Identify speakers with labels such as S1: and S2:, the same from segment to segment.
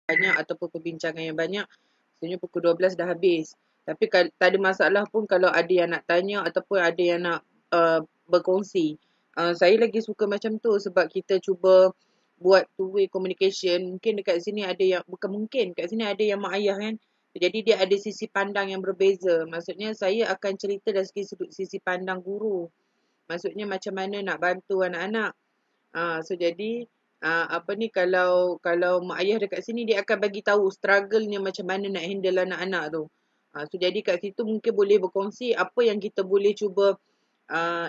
S1: banyak ataupun perbincangan yang banyak, sebenarnya pukul 12 dah habis. Tapi tak ada masalah pun kalau ada yang nak tanya ataupun ada yang nak berkongsi. Saya lagi suka macam tu sebab kita cuba buat two-way communication. Mungkin dekat sini ada yang, bukan mungkin, kat sini ada yang mak ayah kan. Jadi dia ada sisi pandang yang berbeza. Maksudnya saya akan cerita dari sisi pandang guru. Maksudnya macam mana nak bantu anak-anak. So jadi apa ni, kalau mak ayah dekat sini dia akan bagi tahu struggle-nya macam mana nak handle anak-anak tu. So jadi kat situ mungkin boleh berkongsi apa yang kita boleh cuba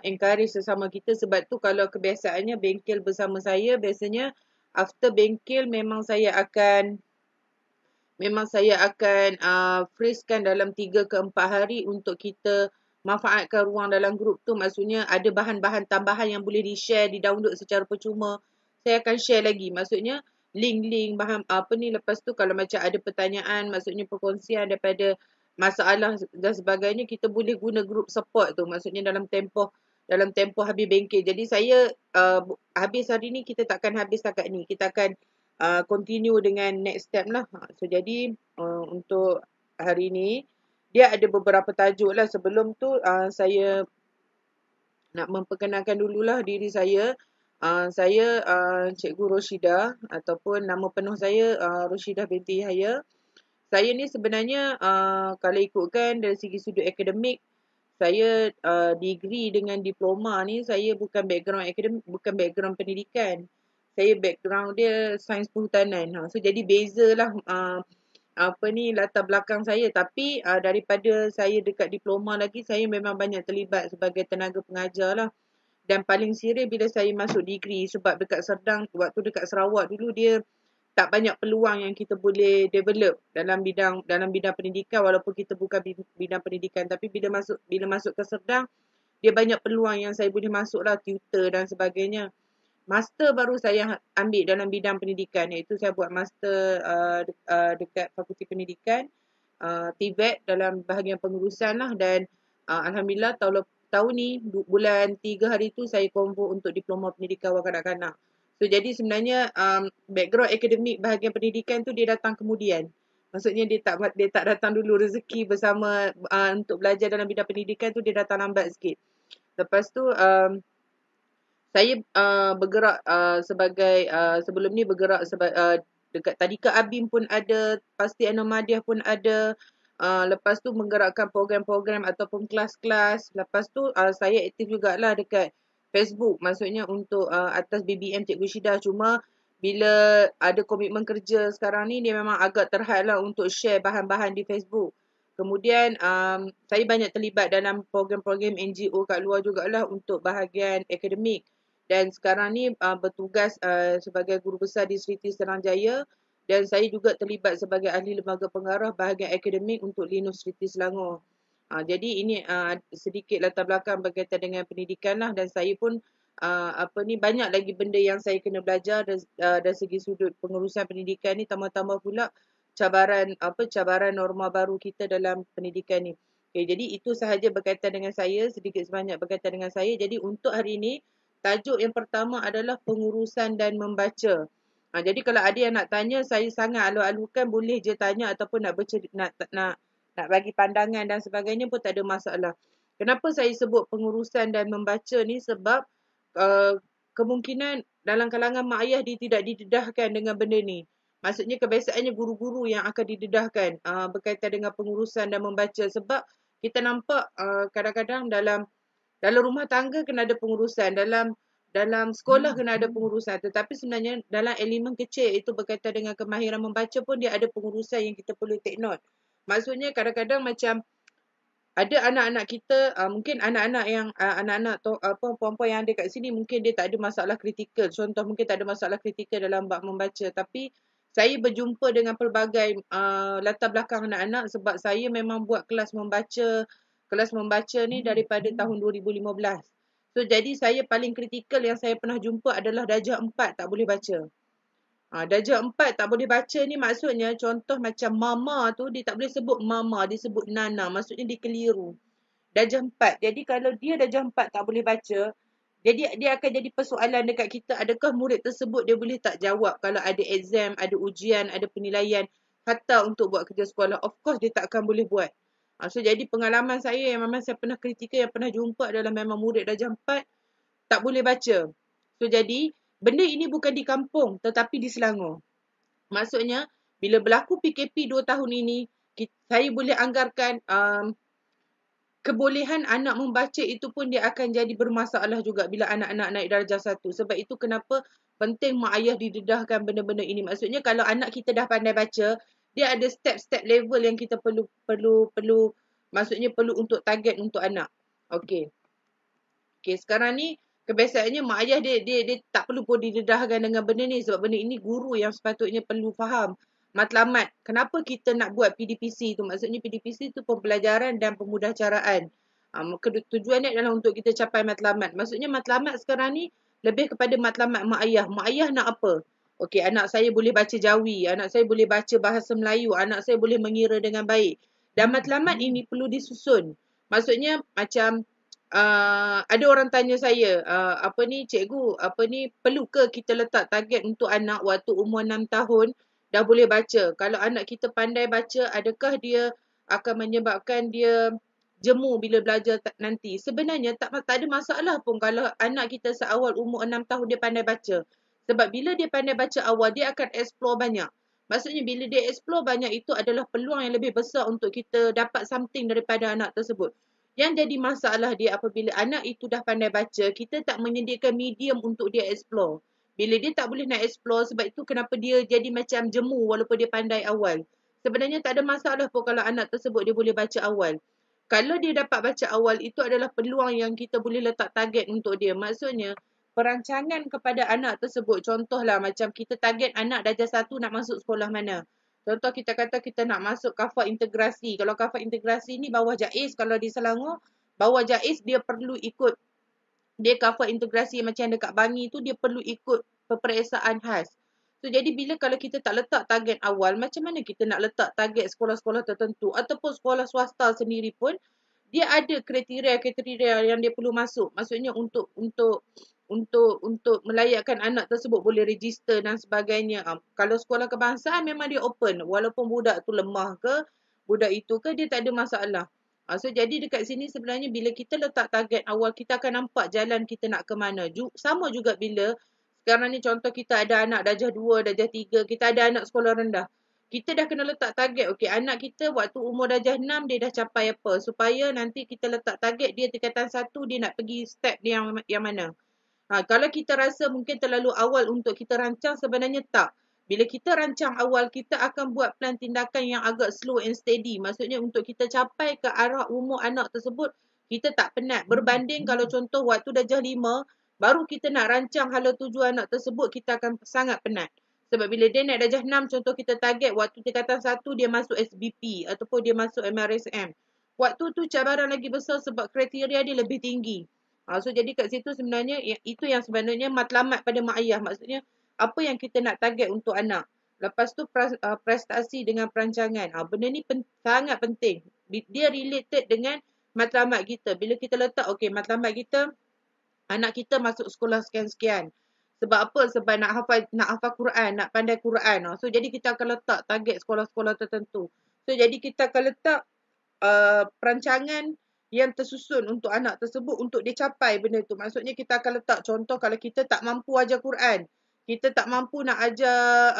S1: encourage sesama kita. Sebab tu kalau kebiasaannya bengkel bersama saya, biasanya after bengkel memang saya akan freezekan dalam 3 ke 4 hari untuk kita manfaatkan ruang dalam grup tu. Maksudnya ada bahan-bahan tambahan yang boleh di-share, di-download secara percuma. Saya akan share lagi. Maksudnya link-link bahan apa ni, lepas tu kalau macam ada pertanyaan, maksudnya perkongsian daripada masalah dan sebagainya, kita boleh guna group support tu. Maksudnya dalam tempoh habis bengkel. Jadi saya habis hari ni kita takkan habis setakat ni. Kita akan continue dengan next step lah. So jadi untuk hari ni dia ada beberapa tajuk lah. Sebelum tu saya nak memperkenalkan dululah diri saya. Saya Cikgu Roshidah ataupun nama penuh saya Roshidah binti Yahya. Saya ni sebenarnya kalau ikutkan dari segi sudut akademik, saya degree dengan diploma ni, saya bukan background akademik, bukan background pendidikan. Saya background dia sains perhutanan. So jadi bezalah apa ni latar belakang saya. Tapi daripada saya dekat diploma lagi, saya memang banyak terlibat sebagai tenaga pengajar lah. Dan paling serius bila saya masuk degree, sebab dekat Serdang, waktu dekat Sarawak dulu, dia tak banyak peluang yang kita boleh develop dalam bidang pendidikan, walaupun kita bukan bidang pendidikan. Tapi bila masuk ke Serdang, dia banyak peluang yang saya boleh masuk lah, tutor dan sebagainya. Master baru saya ambil dalam bidang pendidikan, iaitu saya buat master dekat Fakulti Pendidikan, TVET dalam bahagian pengurusan lah. Dan Alhamdulillah tahun ni bulan 3 hari tu saya convo untuk diploma pendidikan awal kanak-kanak. So jadi sebenarnya background akademik bahagian pendidikan tu dia datang kemudian. Maksudnya dia tak datang dulu. Rezeki bersama untuk belajar dalam bidang pendidikan tu dia datang lambat sikit. Lepas tu saya bergerak sebagai sebelum ni bergerak dekat Tadika Abim pun ada, Pasti Anomadiyah pun ada. Lepas tu menggerakkan program-program ataupun kelas-kelas. Lepas tu saya aktif jugalah dekat Facebook. Maksudnya untuk atas BBM Cikgu Syida. Cuma bila ada komitmen kerja sekarang ni, dia memang agak terhad lah untuk share bahan-bahan di Facebook. Kemudian saya banyak terlibat dalam program-program NGO kat luar jugalah untuk bahagian akademik. Dan sekarang ni bertugas sebagai guru besar di Sri Serang Jaya. Dan saya juga terlibat sebagai ahli lembaga pengarah bahagian akademik untuk Linus Sri Selangor. Jadi ini sedikit latar belakang berkaitan dengan pendidikan lah. Dan saya pun banyak lagi benda yang saya kena belajar dari segi sudut pengurusan pendidikan ni. Tambah-tambah pula cabaran norma baru kita dalam pendidikan ni. Okay, jadi itu sahaja berkaitan dengan saya, sedikit sebanyak berkaitan dengan saya. Jadi untuk hari ini, tajuk yang pertama adalah pengurusan dan membaca. Jadi kalau ada yang nak tanya, saya sangat alu-alukan, boleh je tanya ataupun nak bagi pandangan dan sebagainya pun tak ada masalah. Kenapa saya sebut pengurusan dan membaca ni? Sebab kemungkinan dalam kalangan mak ayah dia tidak didedahkan dengan benda ni. Maksudnya kebiasaannya guru-guru yang akan didedahkan berkaitan dengan pengurusan dan membaca. Sebab kita nampak kadang-kadang dalam rumah tangga kena ada pengurusan, dalam sekolah kena ada pengurusan. Tetapi sebenarnya dalam elemen kecil itu berkaitan dengan kemahiran membaca pun dia ada pengurusan yang kita perlu take note. Maksudnya kadang-kadang macam ada anak-anak kita, mungkin anak-anak perempuan yang ada kat sini, mungkin dia tak ada masalah kritikal. Contoh, mungkin tak ada masalah kritikal dalam bab membaca. Tapi saya berjumpa dengan pelbagai latar belakang anak-anak sebab saya memang buat kelas membaca ni daripada tahun 2015. So jadi saya paling kritikal yang saya pernah jumpa adalah darjah 4 tak boleh baca. Darjah 4 tak boleh baca ni maksudnya, contoh macam mama tu, dia tak boleh sebut mama, dia sebut nana. Maksudnya dia keliru. Darjah 4. Jadi kalau dia darjah 4 tak boleh baca, Jadi dia akan jadi persoalan dekat kita, adakah murid tersebut dia boleh tak jawab kalau ada exam, ada ujian, ada penilaian, hatta untuk buat kerja sekolah. Of course dia tak akan boleh buat. So jadi pengalaman saya yang memang saya pernah kritikal, yang pernah jumpa adalah memang murid darjah 4 tak boleh baca. So jadi benda ini bukan di kampung tetapi di Selangor. Maksudnya bila berlaku PKP 2 tahun ini, saya boleh anggarkan kebolehan anak membaca itu pun dia akan jadi bermasalah juga bila anak-anak naik darjah 1. Sebab itu kenapa penting mak ayah didedahkan benda-benda ini. Maksudnya kalau anak kita dah pandai baca, dia ada step-step level yang kita perlu maksudnya perlu untuk target untuk anak. Okey. Okey, sekarang ni kebiasaannya mak ayah dia tak perlu pun didedahkan dengan benda ni, sebab benda ini guru yang sepatutnya perlu faham matlamat. Kenapa kita nak buat PDPC tu? Maksudnya PDPC tu pembelajaran dan pemudahcaraan. Tujuannya adalah untuk kita capai matlamat. Maksudnya matlamat sekarang ni lebih kepada matlamat mak ayah. Mak ayah nak apa? Okey, anak saya boleh baca Jawi, anak saya boleh baca bahasa Melayu, anak saya boleh mengira dengan baik. Dan matlamat ini perlu disusun. Maksudnya macam ada orang tanya saya, apa ni cikgu, apa ni perlu ke kita letak target untuk anak waktu umur 6 tahun dah boleh baca? Kalau anak kita pandai baca, adakah dia akan menyebabkan dia jemu bila belajar nanti? Sebenarnya tak ada masalah pun kalau anak kita seawal umur 6 tahun dia pandai baca. Sebab bila dia pandai baca awal, dia akan explore banyak. Maksudnya bila dia explore banyak, itu adalah peluang yang lebih besar untuk kita dapat something daripada anak tersebut. Yang jadi masalah dia apabila anak itu dah pandai baca, kita tak menyediakan medium untuk dia explore. Bila dia tak boleh nak explore, sebab itu kenapa dia jadi macam jemu walaupun dia pandai awal. Sebenarnya tak ada masalah pun kalau anak tersebut dia boleh baca awal. Kalau dia dapat baca awal, itu adalah peluang yang kita boleh letak target untuk dia. Maksudnya, perancangan kepada anak tersebut, contohlah macam kita target anak darjah 1 nak masuk sekolah mana. Contoh kita kata kita nak masuk kafah integrasi. Kalau kafah integrasi ni bawah JAIS, kalau di Selangor, bawah JAIS dia perlu ikut, dia kafah integrasi macam dekat Bangi tu, dia perlu ikut peperiksaan khas. So jadi bila kalau kita tak letak target awal, macam mana kita nak letak target sekolah-sekolah tertentu ataupun sekolah swasta sendiri pun dia ada kriteria-kriteria yang dia perlu masuk. Maksudnya untuk melayakkan anak tersebut boleh register dan sebagainya. Kalau sekolah kebangsaan memang dia open, walaupun budak tu lemah ke, budak itu ke, dia tak ada masalah. So jadi dekat sini sebenarnya bila kita letak target awal, kita akan nampak jalan kita nak ke mana. Sama juga bila sekarang ni contoh kita ada anak darjah 2, darjah 3, kita ada anak sekolah rendah. Kita dah kena letak target, okey, anak kita waktu umur darjah 6 dia dah capai apa, supaya nanti kita letak target dia tingkatan 1 dia nak pergi step dia yang mana. Kalau kita rasa mungkin terlalu awal untuk kita rancang, sebenarnya tak. Bila kita rancang awal, kita akan buat plan tindakan yang agak slow and steady. Maksudnya untuk kita capai ke arah umur anak tersebut, kita tak penat. Berbanding kalau contoh waktu darjah 5, baru kita nak rancang hala tuju anak tersebut, kita akan sangat penat. Sebab bila dia naik darjah 6, contoh kita target waktu tingkatan 1 dia masuk SBP ataupun dia masuk MRSM. Waktu tu cabaran lagi besar sebab kriteria dia lebih tinggi. So jadi kat situ sebenarnya itu yang sebenarnya matlamat pada mak ayah. Maksudnya apa yang kita nak target untuk anak. Lepas tu prestasi dengan perancangan. Benda ni sangat penting. Dia related dengan matlamat kita. Bila kita letak, okey, matlamat kita, anak kita masuk sekolah sekian-sekian. Sebab apa? Sebab nak hafal Quran, nak pandai Quran. So jadi kita akan letak target sekolah-sekolah tertentu. So jadi kita akan letak perancangan yang tersusun untuk anak tersebut untuk dia capai benda tu. Maksudnya kita akan letak contoh kalau kita tak mampu ajar Quran, kita tak mampu nak ajar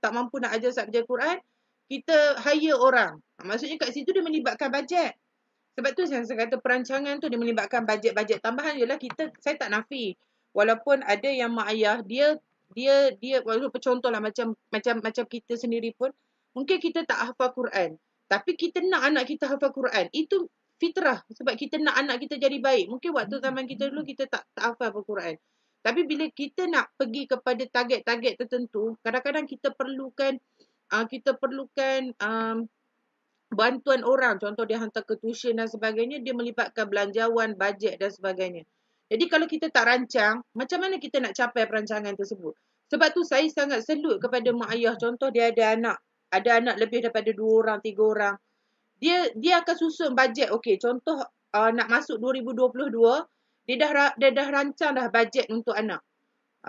S1: tak mampu nak ajar subjek Quran, kita hire orang. Maksudnya kat situ dia melibatkan bajet. Sebab tu saya kata perancangan tu dia melibatkan bajet tambahan. Ialah saya tak nafi. Walaupun ada yang mak ayah dia walaupun contohlah macam kita sendiri pun mungkin kita tak hafal Quran, tapi kita nak anak kita hafal Quran. Itu fitrah sebab kita nak anak kita jadi baik. Mungkin waktu zaman kita dulu kita tak hafal Al-Quran. Tapi bila kita nak pergi kepada target-target tertentu, kadang-kadang kita perlukan bantuan orang. Contoh dia hantar ke tuition dan sebagainya, dia melibatkan belanjawan, bajet dan sebagainya. Jadi kalau kita tak rancang, macam mana kita nak capai perancangan tersebut? Sebab tu saya sangat selut kepada mak ayah. Contoh dia ada anak lebih daripada 2 orang, 3 orang. Dia akan susun bajet. Okey, contoh nak masuk 2022, dia dah rancang dah bajet untuk anak.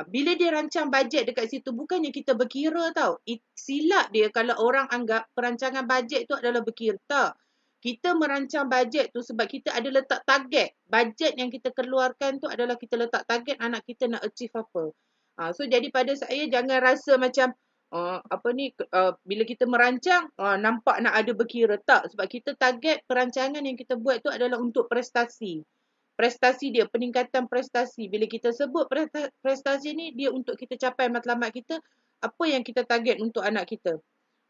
S1: Bila dia rancang bajet dekat situ, bukannya kita berkira tau. Silap dia kalau orang anggap perancangan bajet tu adalah berkira. Tak. Kita merancang bajet tu sebab kita ada letak target. Bajet yang kita keluarkan tu adalah kita letak target anak kita nak achieve apa. So jadi pada saya jangan rasa macam bila kita merancang nampak nak ada berkira. Tak. Sebab kita target perancangan yang kita buat tu adalah untuk prestasi. Prestasi dia, peningkatan prestasi. Bila kita sebut prestasi ni, dia untuk kita capai matlamat kita, apa yang kita target untuk anak kita.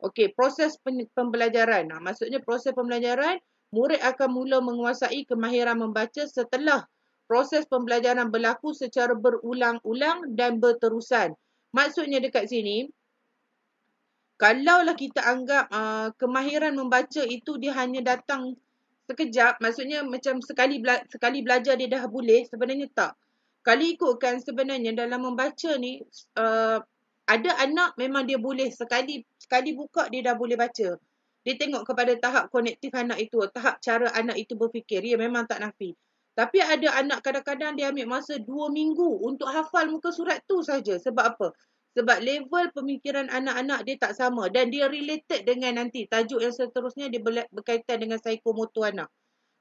S1: Okey, proses pembelajaran. Maksudnya proses pembelajaran, murid akan mula menguasai kemahiran membaca setelah proses pembelajaran berlaku secara berulang-ulang dan berterusan. Maksudnya dekat sini, kalaulah kita anggap kemahiran membaca itu dia hanya datang sekejap, maksudnya macam sekali belajar dia dah boleh, sebenarnya tak. Kalau ikutkan sebenarnya dalam membaca ni, ada anak memang dia boleh sekali buka dia dah boleh baca. Dia tengok kepada tahap konektif anak itu, tahap cara anak itu berfikir. Ya memang tak nafi. Tapi ada anak kadang-kadang dia ambil masa 2 minggu untuk hafal muka surat tu saja. Sebab apa? Sebab level pemikiran anak-anak dia tak sama. Dan dia related dengan nanti tajuk yang seterusnya dia berkaitan dengan psikomotor anak.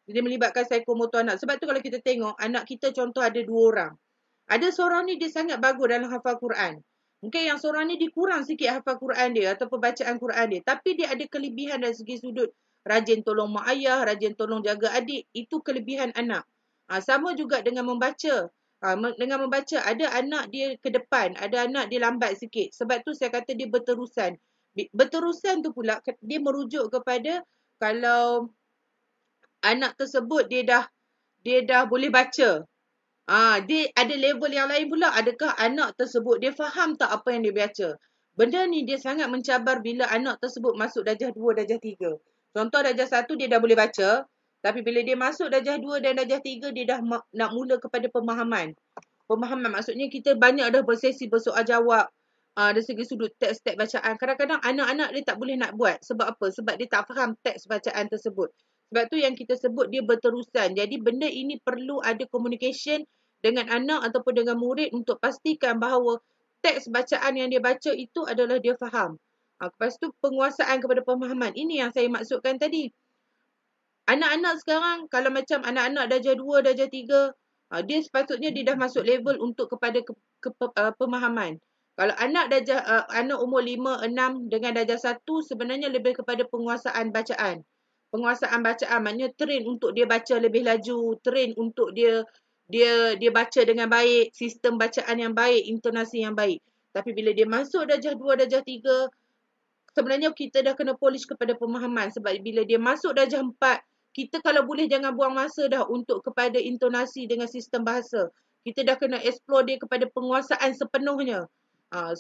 S1: Dia melibatkan psikomotor anak. Sebab tu kalau kita tengok anak kita contoh ada 2 orang. Ada seorang ni dia sangat bagus dalam hafal Quran. Mungkin yang seorang ni dia kurang sikit hafal Quran dia atau pembacaan Quran dia. Tapi dia ada kelebihan dari segi sudut rajin tolong mak ayah, rajin tolong jaga adik. Itu kelebihan anak. Sama juga dengan membaca. Dengan membaca, ada anak dia ke depan, ada anak dia lambat sikit. Sebab tu saya kata dia berterusan. Berterusan tu pula, dia merujuk kepada kalau anak tersebut dia dah boleh baca. Dia ada level yang lain pula. Adakah anak tersebut dia faham tak apa yang dia baca? Benda ni dia sangat mencabar bila anak tersebut masuk darjah 2, darjah 3. Contoh darjah 1 dia dah boleh baca. Tapi bila dia masuk darjah 2 dan darjah 3, dia dah nak mula kepada pemahaman. Pemahaman maksudnya kita banyak dah bersesi bersoal jawab. Dari segi sudut teks-teks bacaan. Kadang-kadang anak-anak dia tak boleh nak buat. Sebab apa? Sebab dia tak faham teks bacaan tersebut. Sebab tu yang kita sebut dia berterusan. Jadi benda ini perlu ada communication dengan anak ataupun dengan murid untuk pastikan bahawa teks bacaan yang dia baca itu adalah dia faham. Lepas tu penguasaan kepada pemahaman. Ini yang saya maksudkan tadi. Anak-anak sekarang, kalau macam anak-anak darjah 2, darjah 3, dia sepatutnya dia dah masuk level untuk kepada pemahaman. Kalau anak anak umur 5, 6 dengan darjah 1, sebenarnya lebih kepada penguasaan bacaan. Penguasaan bacaan maknanya train untuk dia baca lebih laju, train untuk dia baca dengan baik, sistem bacaan yang baik, intonasi yang baik. Tapi bila dia masuk darjah 2, darjah 3, sebenarnya kita dah kena polish kepada pemahaman. Sebab bila dia masuk darjah 4, kita kalau boleh jangan buang masa dah untuk kepada intonasi dengan sistem bahasa. Kita dah kena explore dia kepada penguasaan sepenuhnya.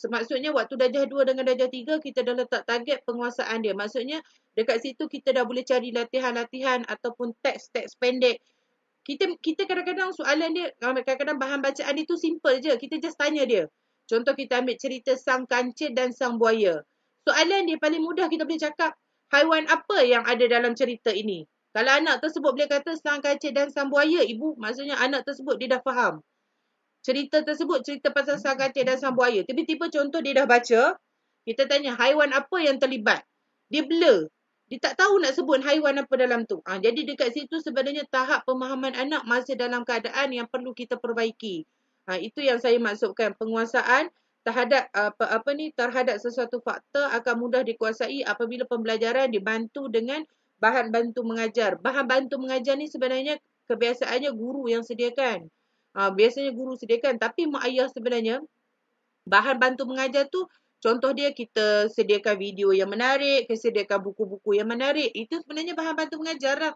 S1: Maksudnya waktu darjah 2 dengan darjah 3, kita dah letak target penguasaan dia. Maksudnya dekat situ kita dah boleh cari latihan-latihan ataupun teks-teks pendek. Kita kadang-kadang soalan dia, kadang-kadang bahan bacaan dia tu simple je. Kita just tanya dia. Contoh kita ambil cerita sang kancil dan sang buaya. Soalan dia paling mudah kita boleh cakap, haiwan apa yang ada dalam cerita ini? Kalau anak tersebut boleh kata sang kancil dan sang buaya, ibu, maksudnya anak tersebut dia dah faham. Cerita tersebut cerita pasal sang kancil dan sang buaya. Tiba-tiba contoh dia dah baca, kita tanya haiwan apa yang terlibat. Dia blur. Dia tak tahu nak sebut haiwan apa dalam tu. Jadi dekat situ sebenarnya tahap pemahaman anak masih dalam keadaan yang perlu kita perbaiki. Itu yang saya maksudkan. Penguasaan terhadap terhadap sesuatu fakta akan mudah dikuasai apabila pembelajaran dibantu dengan bahan bantu mengajar. Bahan bantu mengajar ni sebenarnya kebiasaannya guru yang sediakan. Biasanya guru sediakan. Tapi mak ayah sebenarnya bahan bantu mengajar tu, contoh dia kita sediakan video yang menarik, kita sediakan buku-buku yang menarik. Itu sebenarnya bahan bantu mengajar lah.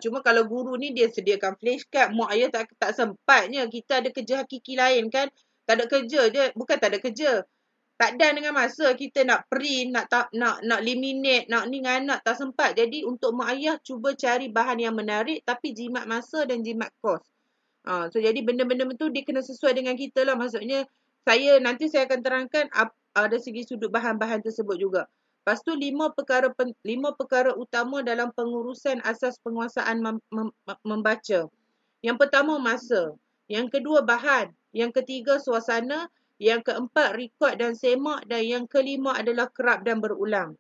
S1: Cuma kalau guru ni dia sediakan flashcard, mak ayah tak sempatnya. Kita ada kerja hakiki lain kan. Tak ada kerja je. Bukan tak ada kerja. Tak dan dengan masa kita nak print, nak laminate, nak ni dengan anak tak sempat. Jadi untuk mak ayah cuba cari bahan yang menarik tapi jimat masa dan jimat kos. So jadi benda-benda tu dia kena sesuai dengan kita lah. Maksudnya nanti saya akan terangkan ada segi sudut bahan-bahan tersebut juga. Lepas tu 5 perkara utama dalam pengurusan asas penguasaan membaca. Yang pertama masa, yang kedua bahan, yang ketiga suasana, yang keempat rekod dan semak dan yang kelima adalah kerap dan berulang.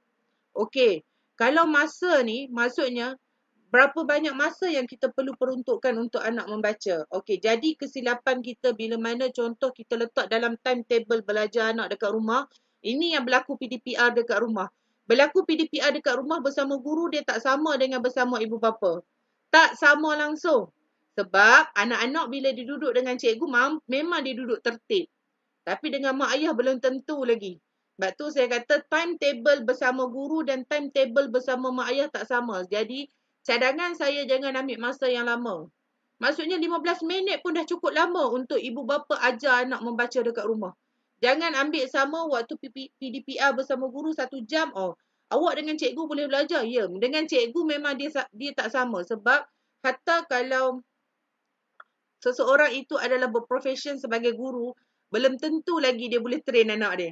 S1: Okey, kalau masa ni maksudnya berapa banyak masa yang kita perlu peruntukkan untuk anak membaca. Okey, jadi kesilapan kita bila mana contoh kita letak dalam timetable belajar anak dekat rumah, ini yang berlaku PDPR dekat rumah. Berlaku PDPR dekat rumah bersama guru dia tak sama dengan bersama ibu bapa. Tak sama langsung. Sebab anak-anak bila dia duduk dengan cikgu memang dia duduk tertib. Tapi dengan mak ayah belum tentu lagi. Sebab tu saya kata timetable bersama guru dan timetable bersama mak ayah tak sama. Jadi cadangan saya jangan ambil masa yang lama. Maksudnya 15 minit pun dah cukup lama untuk ibu bapa ajar anak membaca dekat rumah. Jangan ambil sama waktu PDPR bersama guru 1 jam. Oh, awak dengan cikgu boleh belajar. Ya, dengan cikgu memang dia tak sama. Sebab hatta kalau seseorang itu adalah berprofession sebagai guru, belum tentu lagi dia boleh train anak dia.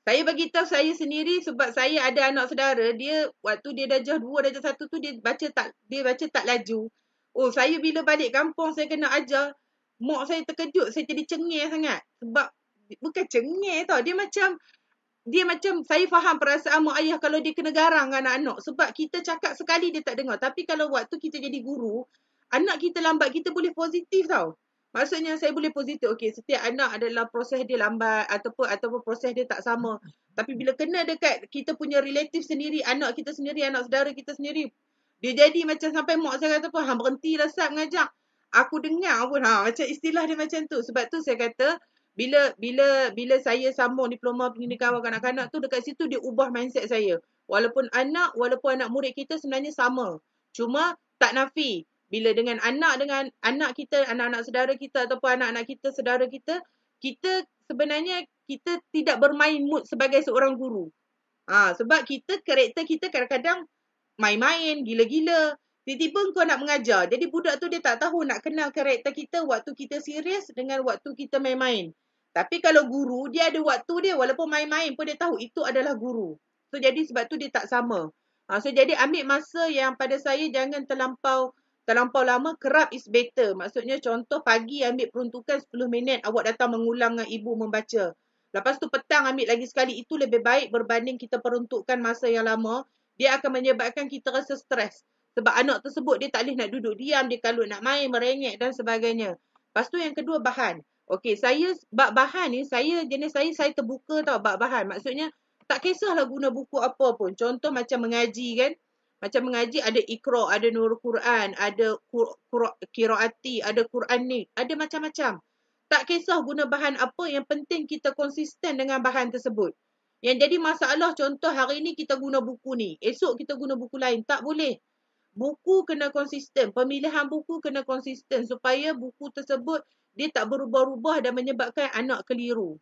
S1: Saya bagi tahu saya sendiri sebab saya ada anak saudara, dia waktu dia darjah 2, darjah 1 tu dia baca tak laju. Oh, saya bila balik kampung saya kena ajar, mak saya terkejut, saya jadi cengih sangat. Sebab bukan cengih tau, dia macam saya faham perasaan mak ayah kalau dia kena garang anak-anak sebab kita cakap sekali dia tak dengar. Tapi kalau waktu kita jadi guru, anak kita lambat, kita boleh positif tau. Maksudnya saya boleh positif. Okey, setiap anak adalah proses dia lambat ataupun proses dia tak sama. Tapi bila kena dekat kita punya relatif sendiri, anak kita sendiri, anak saudara kita sendiri, dia jadi macam sampai mak saya kata apa, berhentilah Sat mengajar. Aku dengar pun macam istilah dia macam tu. Sebab tu saya kata bila saya sambung diploma pendidikan awal kanak-kanak tu, dekat situ dia ubah mindset saya. Walaupun anak murid kita sebenarnya sama. Cuma tak nafi bila dengan anak kita, anak-anak saudara kita ataupun anak-anak kita, saudara kita, kita sebenarnya kita tidak bermain mood sebagai seorang guru. Sebab karakter kita kadang-kadang main-main, gila-gila. Tiba-tiba kau nak mengajar. Jadi budak tu dia tak tahu nak kenal karakter kita waktu kita serius dengan waktu kita main-main. Tapi kalau guru, dia ada waktu dia. Walaupun main-main pun dia tahu itu adalah guru. So jadi sebab tu dia tak sama. So jadi ambil masa yang pada saya jangan terlampau lama. Kerap is better. Maksudnya contoh pagi ambil peruntukan 10 minit. Awak datang mengulang dengan ibu membaca. Lepas tu petang ambil lagi sekali. Itu lebih baik berbanding kita peruntukkan masa yang lama. Dia akan menyebabkan kita rasa stres. Sebab anak tersebut dia tak boleh nak duduk diam. Dia kalau nak main, merengek dan sebagainya. Lepas tu yang kedua bahan. Okey, saya bab bahan ni, saya terbuka tau bab bahan. Maksudnya tak kisahlah guna buku apa pun. Contoh macam mengaji kan. Macam mengaji ada Iqra, ada Nurul Quran, ada Qiraati, ada Quranik, ada macam-macam. Tak kisah guna bahan apa, yang penting kita konsisten dengan bahan tersebut. Yang jadi masalah contoh hari ni kita guna buku ni, esok kita guna buku lain, tak boleh. Buku kena konsisten, pemilihan buku kena konsisten supaya buku tersebut dia tak berubah-ubah dan menyebabkan anak keliru.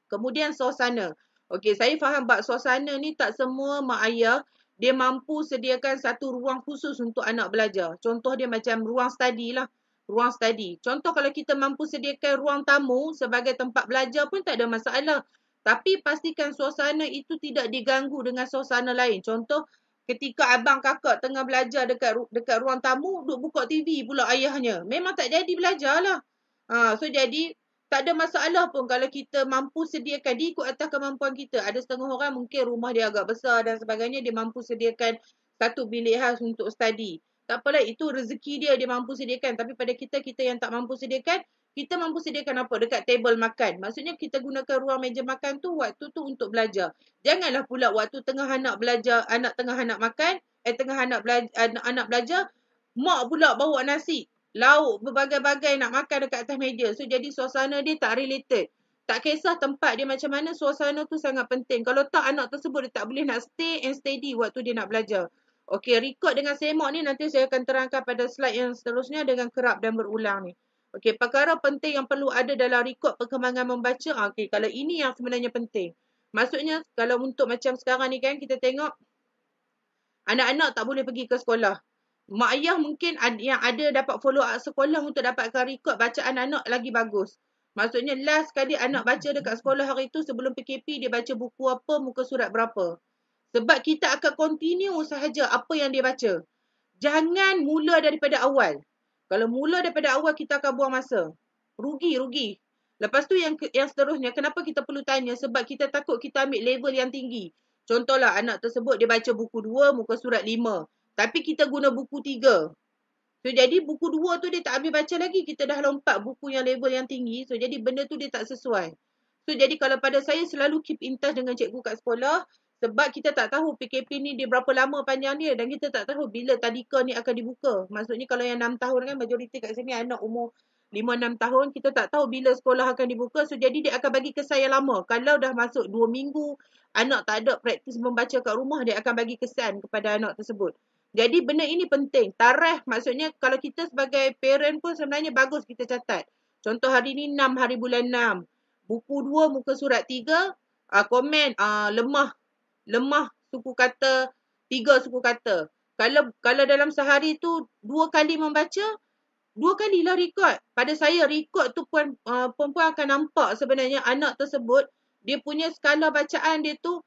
S1: Kemudian suasana. Okey, saya faham bab suasana ni tak semua mak ayah dia mampu sediakan satu ruang khusus untuk anak belajar. Contoh dia macam ruang study lah. Ruang study. Contoh kalau kita mampu sediakan ruang tamu sebagai tempat belajar pun tak ada masalah. Tapi pastikan suasana itu tidak diganggu dengan suasana lain. Contoh ketika abang kakak tengah belajar dekat ruang tamu, duk buka TV pula ayahnya. Memang tak jadi belajar lah. So jadi tak ada masalah pun kalau kita mampu sediakan, dia ikut atas kemampuan kita. Ada setengah orang mungkin rumah dia agak besar dan sebagainya, dia mampu sediakan satu bilik khas untuk study. Tak apalah, itu rezeki dia mampu sediakan. Tapi pada kita yang tak mampu sediakan, kita mampu sediakan apa? Dekat table makan. Maksudnya kita gunakan ruang meja makan tu, waktu tu untuk belajar. Janganlah pula waktu tengah anak belajar, tengah anak makan, tengah anak belajar, mak pula bawa nasi, lauk berbagai-bagai nak makan dekat atas meja. So jadi suasana dia tak related. Tak kisah tempat dia macam mana, suasana tu sangat penting. Kalau tak, anak tersebut dia tak boleh nak stay and steady waktu dia nak belajar. Okey, record dengan semak ni nanti saya akan terangkan pada slide yang seterusnya dengan kerap dan berulang ni. Okey, perkara penting yang perlu ada dalam rekod perkembangan membaca. Okey, kalau ini yang sebenarnya penting. Maksudnya kalau untuk macam sekarang ni kan, kita tengok anak-anak tak boleh pergi ke sekolah. Mak ayah mungkin yang ada dapat follow up sekolah untuk dapatkan rekod bacaan anak lagi bagus. Maksudnya last kali anak baca dekat sekolah hari tu sebelum PKP, dia baca buku apa, muka surat berapa. Sebab kita akan continue sahaja apa yang dia baca. Jangan mula daripada awal. Kalau mula daripada awal kita akan buang masa. Rugi. Lepas tu yang seterusnya, kenapa kita perlu tanya? Sebab kita takut kita ambil level yang tinggi. Contohlah anak tersebut dia baca buku 2, muka surat 5. Tapi kita guna buku 3. So jadi buku 2 tu dia tak habis baca lagi. Kita dah lompat buku yang level yang tinggi. So jadi benda tu dia tak sesuai. So jadi kalau pada saya selalu keep in touch dengan cikgu kat sekolah. Sebab kita tak tahu PKP ni dia berapa lama panjang dia. Dan kita tak tahu bila tadika ni akan dibuka. Maksudnya kalau yang 6 tahun kan majoriti kat sini anak umur 5-6 tahun. Kita tak tahu bila sekolah akan dibuka. So jadi dia akan bagi kesan yang lama. Kalau dah masuk 2 minggu. Anak tak ada praktis membaca kat rumah. Dia akan bagi kesan kepada anak tersebut. Jadi benda ini penting. Tarikh maksudnya kalau kita sebagai parent pun sebenarnya bagus kita catat. Contoh hari ni 6 hari bulan 6. Buku 2 muka surat 3. Komen lemah suku kata, 3 suku kata. Kalau dalam sehari tu 2 kali membaca, 2 kalilah rekod. Pada saya rekod tu perempuan akan nampak sebenarnya anak tersebut dia punya skala bacaan dia tu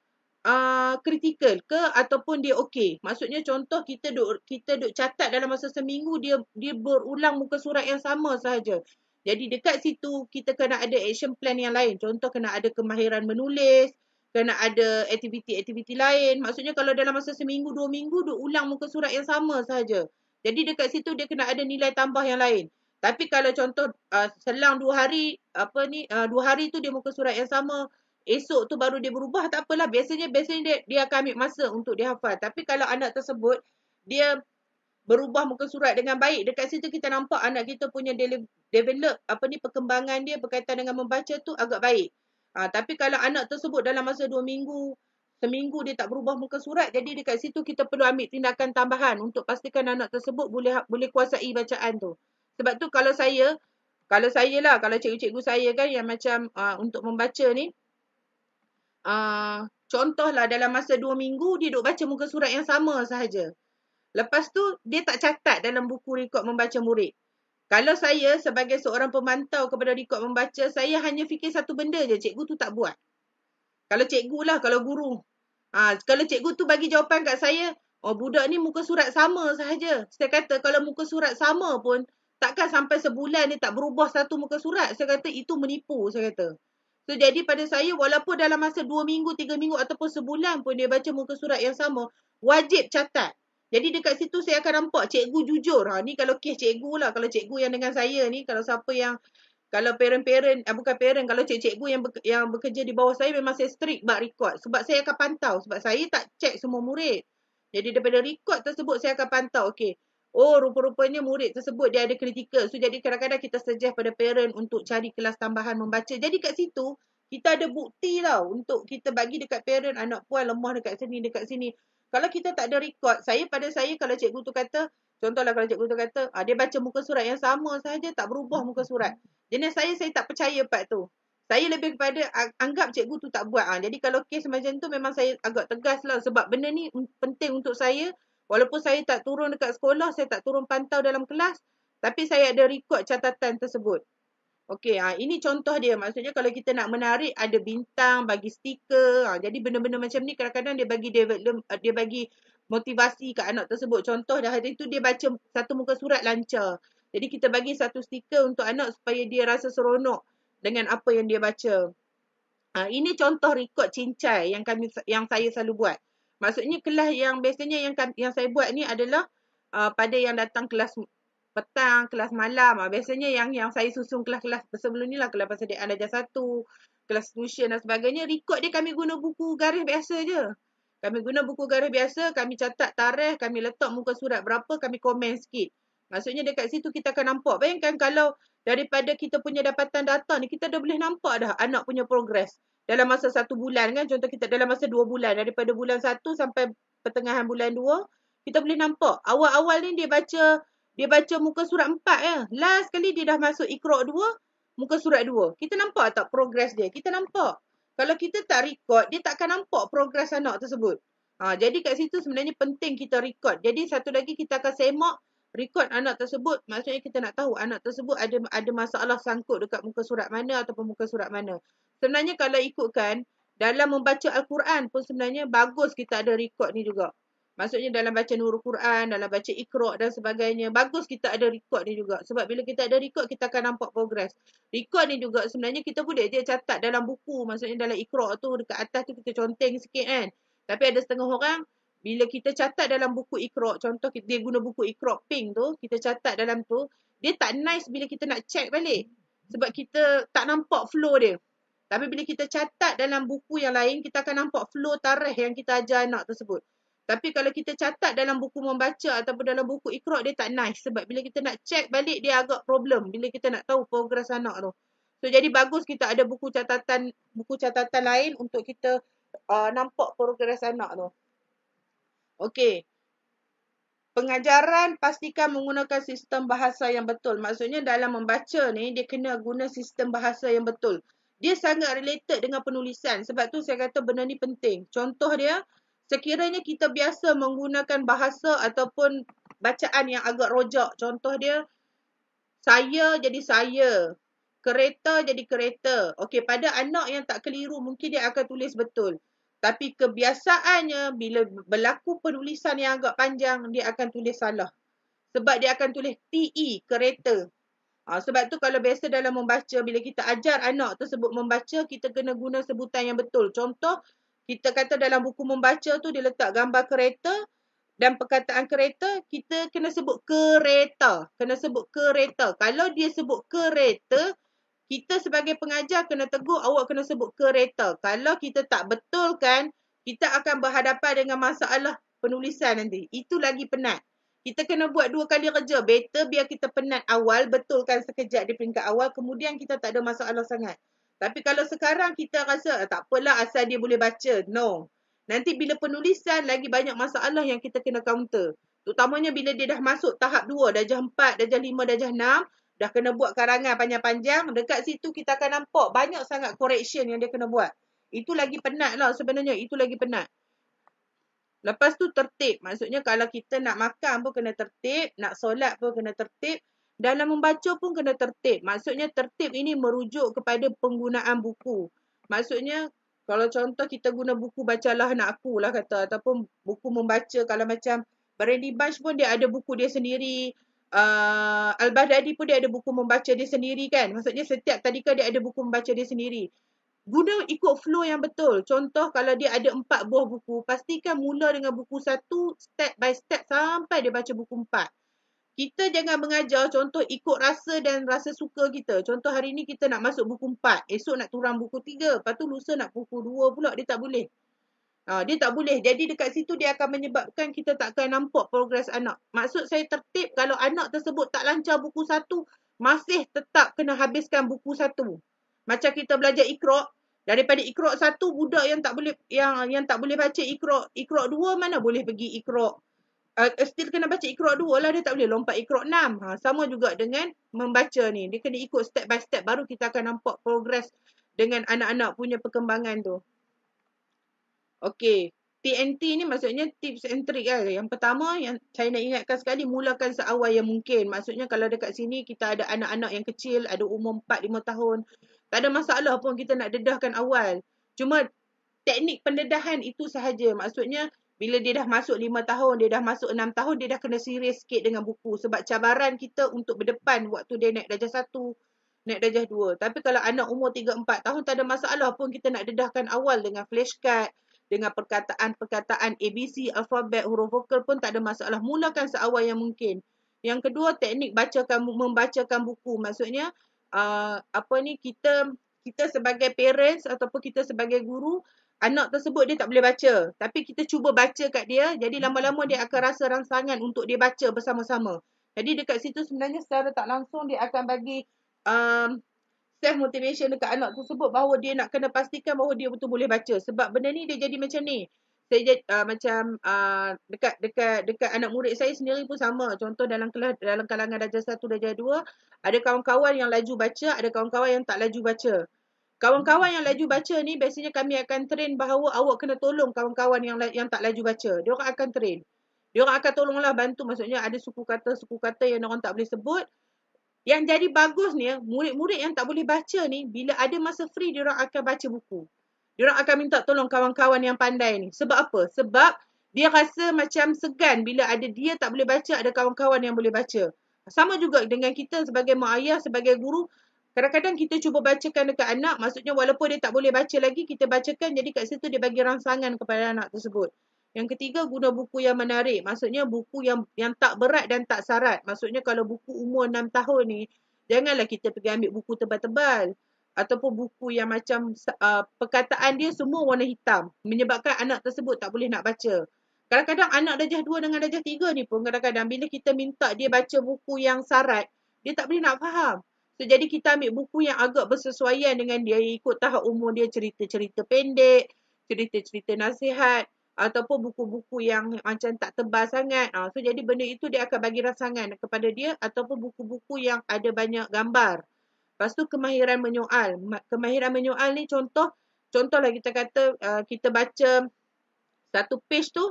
S1: kritikal ke ataupun dia okey. Maksudnya contoh kita duk catat dalam masa seminggu dia berulang muka surat yang sama sahaja. Jadi dekat situ kita kena ada action plan yang lain. Contoh kena ada kemahiran menulis, kena ada aktiviti-aktiviti lain. Maksudnya kalau dalam masa seminggu, 2 minggu duk ulang muka surat yang sama sahaja. Jadi dekat situ dia kena ada nilai tambah yang lain. Tapi kalau contoh selang 2 hari 2 hari tu dia muka surat yang sama, esok tu baru dia berubah, tak apalah. Biasanya dia akan ambil masa untuk dia hafal. Tapi kalau anak tersebut dia berubah muka surat dengan baik, dekat situ kita nampak anak kita punya develop perkembangan dia berkaitan dengan membaca tu agak baik. Tapi kalau anak tersebut dalam masa 2 minggu, seminggu dia tak berubah muka surat, jadi dekat situ kita perlu ambil tindakan tambahan untuk pastikan anak tersebut boleh kuasai bacaan tu. Sebab tu kalau cikgu-cikgu saya kan yang macam untuk membaca ni, contohlah dalam masa 2 minggu dia duk baca muka surat yang sama sahaja. Lepas tu dia tak catat dalam buku rekod membaca murid. Kalau saya sebagai seorang pemantau kepada rekod membaca, saya hanya fikir satu benda je, cikgu tu tak buat. Kalau cikgu lah, kalau guru. Kalau cikgu tu bagi jawapan kat saya, budak ni muka surat sama sahaja. Saya kata kalau muka surat sama pun, takkan sampai sebulan dia tak berubah satu muka surat. Saya kata itu menipu, saya kata. So jadi pada saya, walaupun dalam masa 2 minggu, 3 minggu ataupun sebulan pun dia baca muka surat yang sama, wajib catat. Jadi dekat situ saya akan nampak cikgu jujur. Ni kalau kes cikgu lah. Kalau cikgu yang dengan saya ni, kalau siapa yang, kalau parent-parent, bukan parent, kalau cikgu yang bekerja di bawah saya, memang saya strict buat rekod. Sebab saya akan pantau. Sebab saya tak check semua murid. Jadi daripada rekod tersebut, saya akan pantau. Okay. Rupa-rupanya murid tersebut dia ada kritikal. So jadi kadang-kadang kita suggest pada parent untuk cari kelas tambahan membaca. Jadi kat situ, kita ada bukti tau untuk kita bagi dekat parent, anak puan lemah dekat sini. Kalau kita tak ada rekod, pada saya kalau cikgu tu kata, contohlah kalau cikgu tu kata, dia baca muka surat yang sama sahaja, tak berubah muka surat. Jadi saya tak percaya part tu. Saya lebih kepada anggap cikgu tu tak buat. Jadi kalau kes macam tu memang saya agak tegas lah. Sebab benda ni penting untuk saya. Walaupun saya tak turun dekat sekolah, saya tak turun pantau dalam kelas. Tapi saya ada rekod catatan tersebut. Okey, ini contoh dia. Maksudnya kalau kita nak menarik, ada bintang, bagi stiker. Jadi benda-benda macam ni kadang-kadang dia bagi motivasi ke anak tersebut. Contoh dah hari tu dia baca satu muka surat lancar. Jadi kita bagi satu stiker untuk anak supaya dia rasa seronok dengan apa yang dia baca. Ini contoh rekod cincai yang saya selalu buat. Maksudnya kelas yang biasanya yang saya buat ni adalah pada yang datang kelas petang, kelas malam. Biasanya yang saya susun kelas-kelas sebelum ni lah, kelas persediaan darjah 1, kelas tuition dan sebagainya. Rekod dia kami guna buku garis biasa je. Kami guna buku garis biasa, kami catat tarikh, kami letak muka surat berapa, kami komen sikit. Maksudnya dekat situ kita akan nampak. Bayangkan kalau daripada kita punya dapatan data ni, kita dah boleh nampak dah anak punya progres. Dalam masa 1 bulan kan, contoh kita dalam masa 2 bulan. Daripada bulan 1 sampai pertengahan bulan 2, kita boleh nampak. Awal-awal ni dia baca muka surat 4 ya. Last kali dia dah masuk Iqra' 2, muka surat 2. Kita nampak tak progres dia? Kita nampak. Kalau kita tak record, dia tak akan nampak progres anak tersebut. Jadi kat situ sebenarnya penting kita record. Jadi satu lagi kita akan semak record anak tersebut. Maksudnya kita nak tahu anak tersebut ada masalah sangkut dekat muka surat mana ataupun muka surat mana. Sebenarnya kalau ikutkan, dalam membaca Al-Quran pun sebenarnya bagus kita ada record ni juga. Maksudnya dalam baca Nurul Quran, dalam baca Iqra' dan sebagainya. Bagus kita ada record ni juga. Sebab bila kita ada record, kita akan nampak progres. Record ni juga sebenarnya kita boleh je catat dalam buku. Maksudnya dalam Iqra' tu, dekat atas tu kita conteng sikit kan. Tapi ada setengah orang, bila kita catat dalam buku Iqra', contoh dia guna buku Iqra' pink tu, kita catat dalam tu, dia tak nice bila kita nak check balik. Sebab kita tak nampak flow dia. Tapi bila kita catat dalam buku yang lain, kita akan nampak flow tarikh yang kita ajar anak tersebut. Tapi kalau kita catat dalam buku membaca ataupun dalam buku Iqra' dia tak nice. Sebab bila kita nak check balik dia agak problem. Bila kita nak tahu progres anak tu. So jadi bagus kita ada buku catatan lain untuk kita nampak progres anak tu. Okey. Pengajaran pastikan menggunakan sistem bahasa yang betul. Maksudnya dalam membaca ni dia kena guna sistem bahasa yang betul. Dia sangat related dengan penulisan. Sebab tu saya kata benda ni penting. Contoh dia, sekiranya kita biasa menggunakan bahasa ataupun bacaan yang agak rojak. Contoh dia, saya jadi saya. Kereta jadi kereta. Okey, pada anak yang tak keliru mungkin dia akan tulis betul. Tapi kebiasaannya bila berlaku penulisan yang agak panjang, dia akan tulis salah. Sebab dia akan tulis TE, kereta. Sebab tu kalau biasa dalam membaca, bila kita ajar anak tersebut membaca, kita kena guna sebutan yang betul. Contoh, kita kata dalam buku membaca tu dia letak gambar kereta dan perkataan kereta, kita kena sebut kereta. Kena sebut kereta. Kalau dia sebut kereta, kita sebagai pengajar kena tegur, awak kena sebut kereta. Kalau kita tak betulkan, kita akan berhadapan dengan masalah penulisan nanti. Itu lagi penat. Kita kena buat 2 kali kerja. Better biar kita penat awal, betulkan sekejap di peringkat awal, kemudian kita tak ada masalah sangat. Tapi kalau sekarang kita rasa, tak apalah asal dia boleh baca. No. Nanti bila penulisan, lagi banyak masalah yang kita kena counter. Terutamanya bila dia dah masuk tahap 2, darjah 4, darjah 5, darjah 6, dah kena buat karangan panjang-panjang. Dekat situ kita akan nampak banyak sangat correction yang dia kena buat. Itu lagi penat lah sebenarnya. Itu lagi penat. Lepas tu tertib. Maksudnya kalau kita nak makan pun kena tertib. Nak solat pun kena tertib. Dalam membaca pun kena tertib. Maksudnya tertib ini merujuk kepada penggunaan buku. Maksudnya kalau contoh kita guna buku Bacalah Anak Aku lah kata. Ataupun buku membaca. Kalau macam Brandy Bunch pun dia ada buku dia sendiri. Al-Baghdadi pun dia ada buku membaca dia sendiri kan. Maksudnya setiap tadika dia ada buku membaca dia sendiri. Guna ikut flow yang betul. Contoh kalau dia ada 4 buah buku, pastikan mula dengan buku 1 step by step sampai dia baca buku 4. Kita jangan mengajar contoh ikut rasa dan rasa suka kita. Contoh hari ni kita nak masuk buku 4, esok nak turun buku 3, lepas tu lusa nak buku 2 pula, dia tak boleh. Dia tak boleh. Jadi dekat situ dia akan menyebabkan kita tak akan nampak progres anak. Maksud saya tertib kalau anak tersebut tak lancar buku 1, masih tetap kena habiskan buku 1. Macam kita belajar Iqra', daripada Iqra' 1 budak yang tak boleh yang tak boleh baca Iqra' 2 mana boleh pergi Iqra' still kena baca Iqra' 2 lah, dia tak boleh lompat Iqra' 6. Sama juga dengan membaca ni. Dia kena ikut step by step baru kita akan nampak progres dengan anak-anak punya perkembangan tu. Okey, TNT ni maksudnya tips and trick kan. Yang pertama yang saya nak ingatkan sekali, mulakan seawal yang mungkin. Maksudnya kalau dekat sini kita ada anak-anak yang kecil, ada umur 4-5 tahun, tak ada masalah pun kita nak dedahkan awal. Cuma teknik pendedahan itu sahaja. Maksudnya bila dia dah masuk 5 tahun, dia dah masuk 6 tahun, dia dah kena serius sikit dengan buku. Sebab cabaran kita untuk berdepan waktu dia naik darjah 1, naik darjah 2. Tapi kalau anak umur 3-4 tahun, tak ada masalah pun kita nak dedahkan awal dengan flashcard, dengan perkataan-perkataan ABC, alfabet, huruf vokal pun tak ada masalah. Mulakan seawal yang mungkin. Yang kedua, teknik membacakan buku. Maksudnya, kita sebagai parents ataupun kita sebagai guru, anak tersebut dia tak boleh baca. Tapi kita cuba baca kat dia. Jadi lama-lama dia akan rasa rangsangan untuk dia baca bersama-sama. Jadi dekat situ sebenarnya secara tak langsung dia akan bagi self-motivation dekat anak tersebut bahawa dia nak kena pastikan bahawa dia betul boleh baca. Sebab benda ni dia jadi macam ni. Saya jadi, dekat anak murid saya sendiri pun sama. Contoh dalam kalangan darjah 1, darjah 2, ada kawan-kawan yang laju baca, ada kawan-kawan yang tak laju baca. Kawan-kawan yang laju baca ni biasanya kami akan train bahawa awak kena tolong kawan-kawan yang tak laju baca. Diorang akan train. Diorang akan tolonglah bantu. Maksudnya ada suku kata yang orang tak boleh sebut. Yang jadi bagus ni, murid-murid yang tak boleh baca ni, bila ada masa free, diorang akan baca buku. Diorang akan minta tolong kawan-kawan yang pandai ni. Sebab apa? Sebab Dia rasa macam segan bila ada dia tak boleh baca, ada kawan-kawan yang boleh baca. Sama juga dengan kita sebagai mak ayah, sebagai guru. Kadang-kadang kita cuba bacakan dekat anak, maksudnya walaupun dia tak boleh baca lagi, kita bacakan, jadi kat situ dia bagi rangsangan kepada anak tersebut. Yang ketiga, guna buku yang menarik. Maksudnya buku yang tak berat dan tak sarat. Maksudnya kalau buku umur 6 tahun ni, janganlah kita pergi ambil buku tebal-tebal. Ataupun buku yang macam perkataan dia semua warna hitam. Menyebabkan anak tersebut tak boleh nak baca. Kadang-kadang anak darjah 2 dengan darjah 3 ni pun kadang-kadang bila kita minta dia baca buku yang sarat, dia tak boleh nak faham. So, jadi kita ambil buku yang agak bersesuaian dengan dia, ikut tahap umur dia, cerita-cerita pendek, cerita-cerita nasihat, ataupun buku-buku yang macam tak tebal sangat. So, jadi benda itu dia akan bagi rangsangan kepada dia, ataupun buku-buku yang ada banyak gambar. Lepas tu kemahiran menyoal. Kemahiran menyoal ni contohlah kita kata kita baca satu page tu,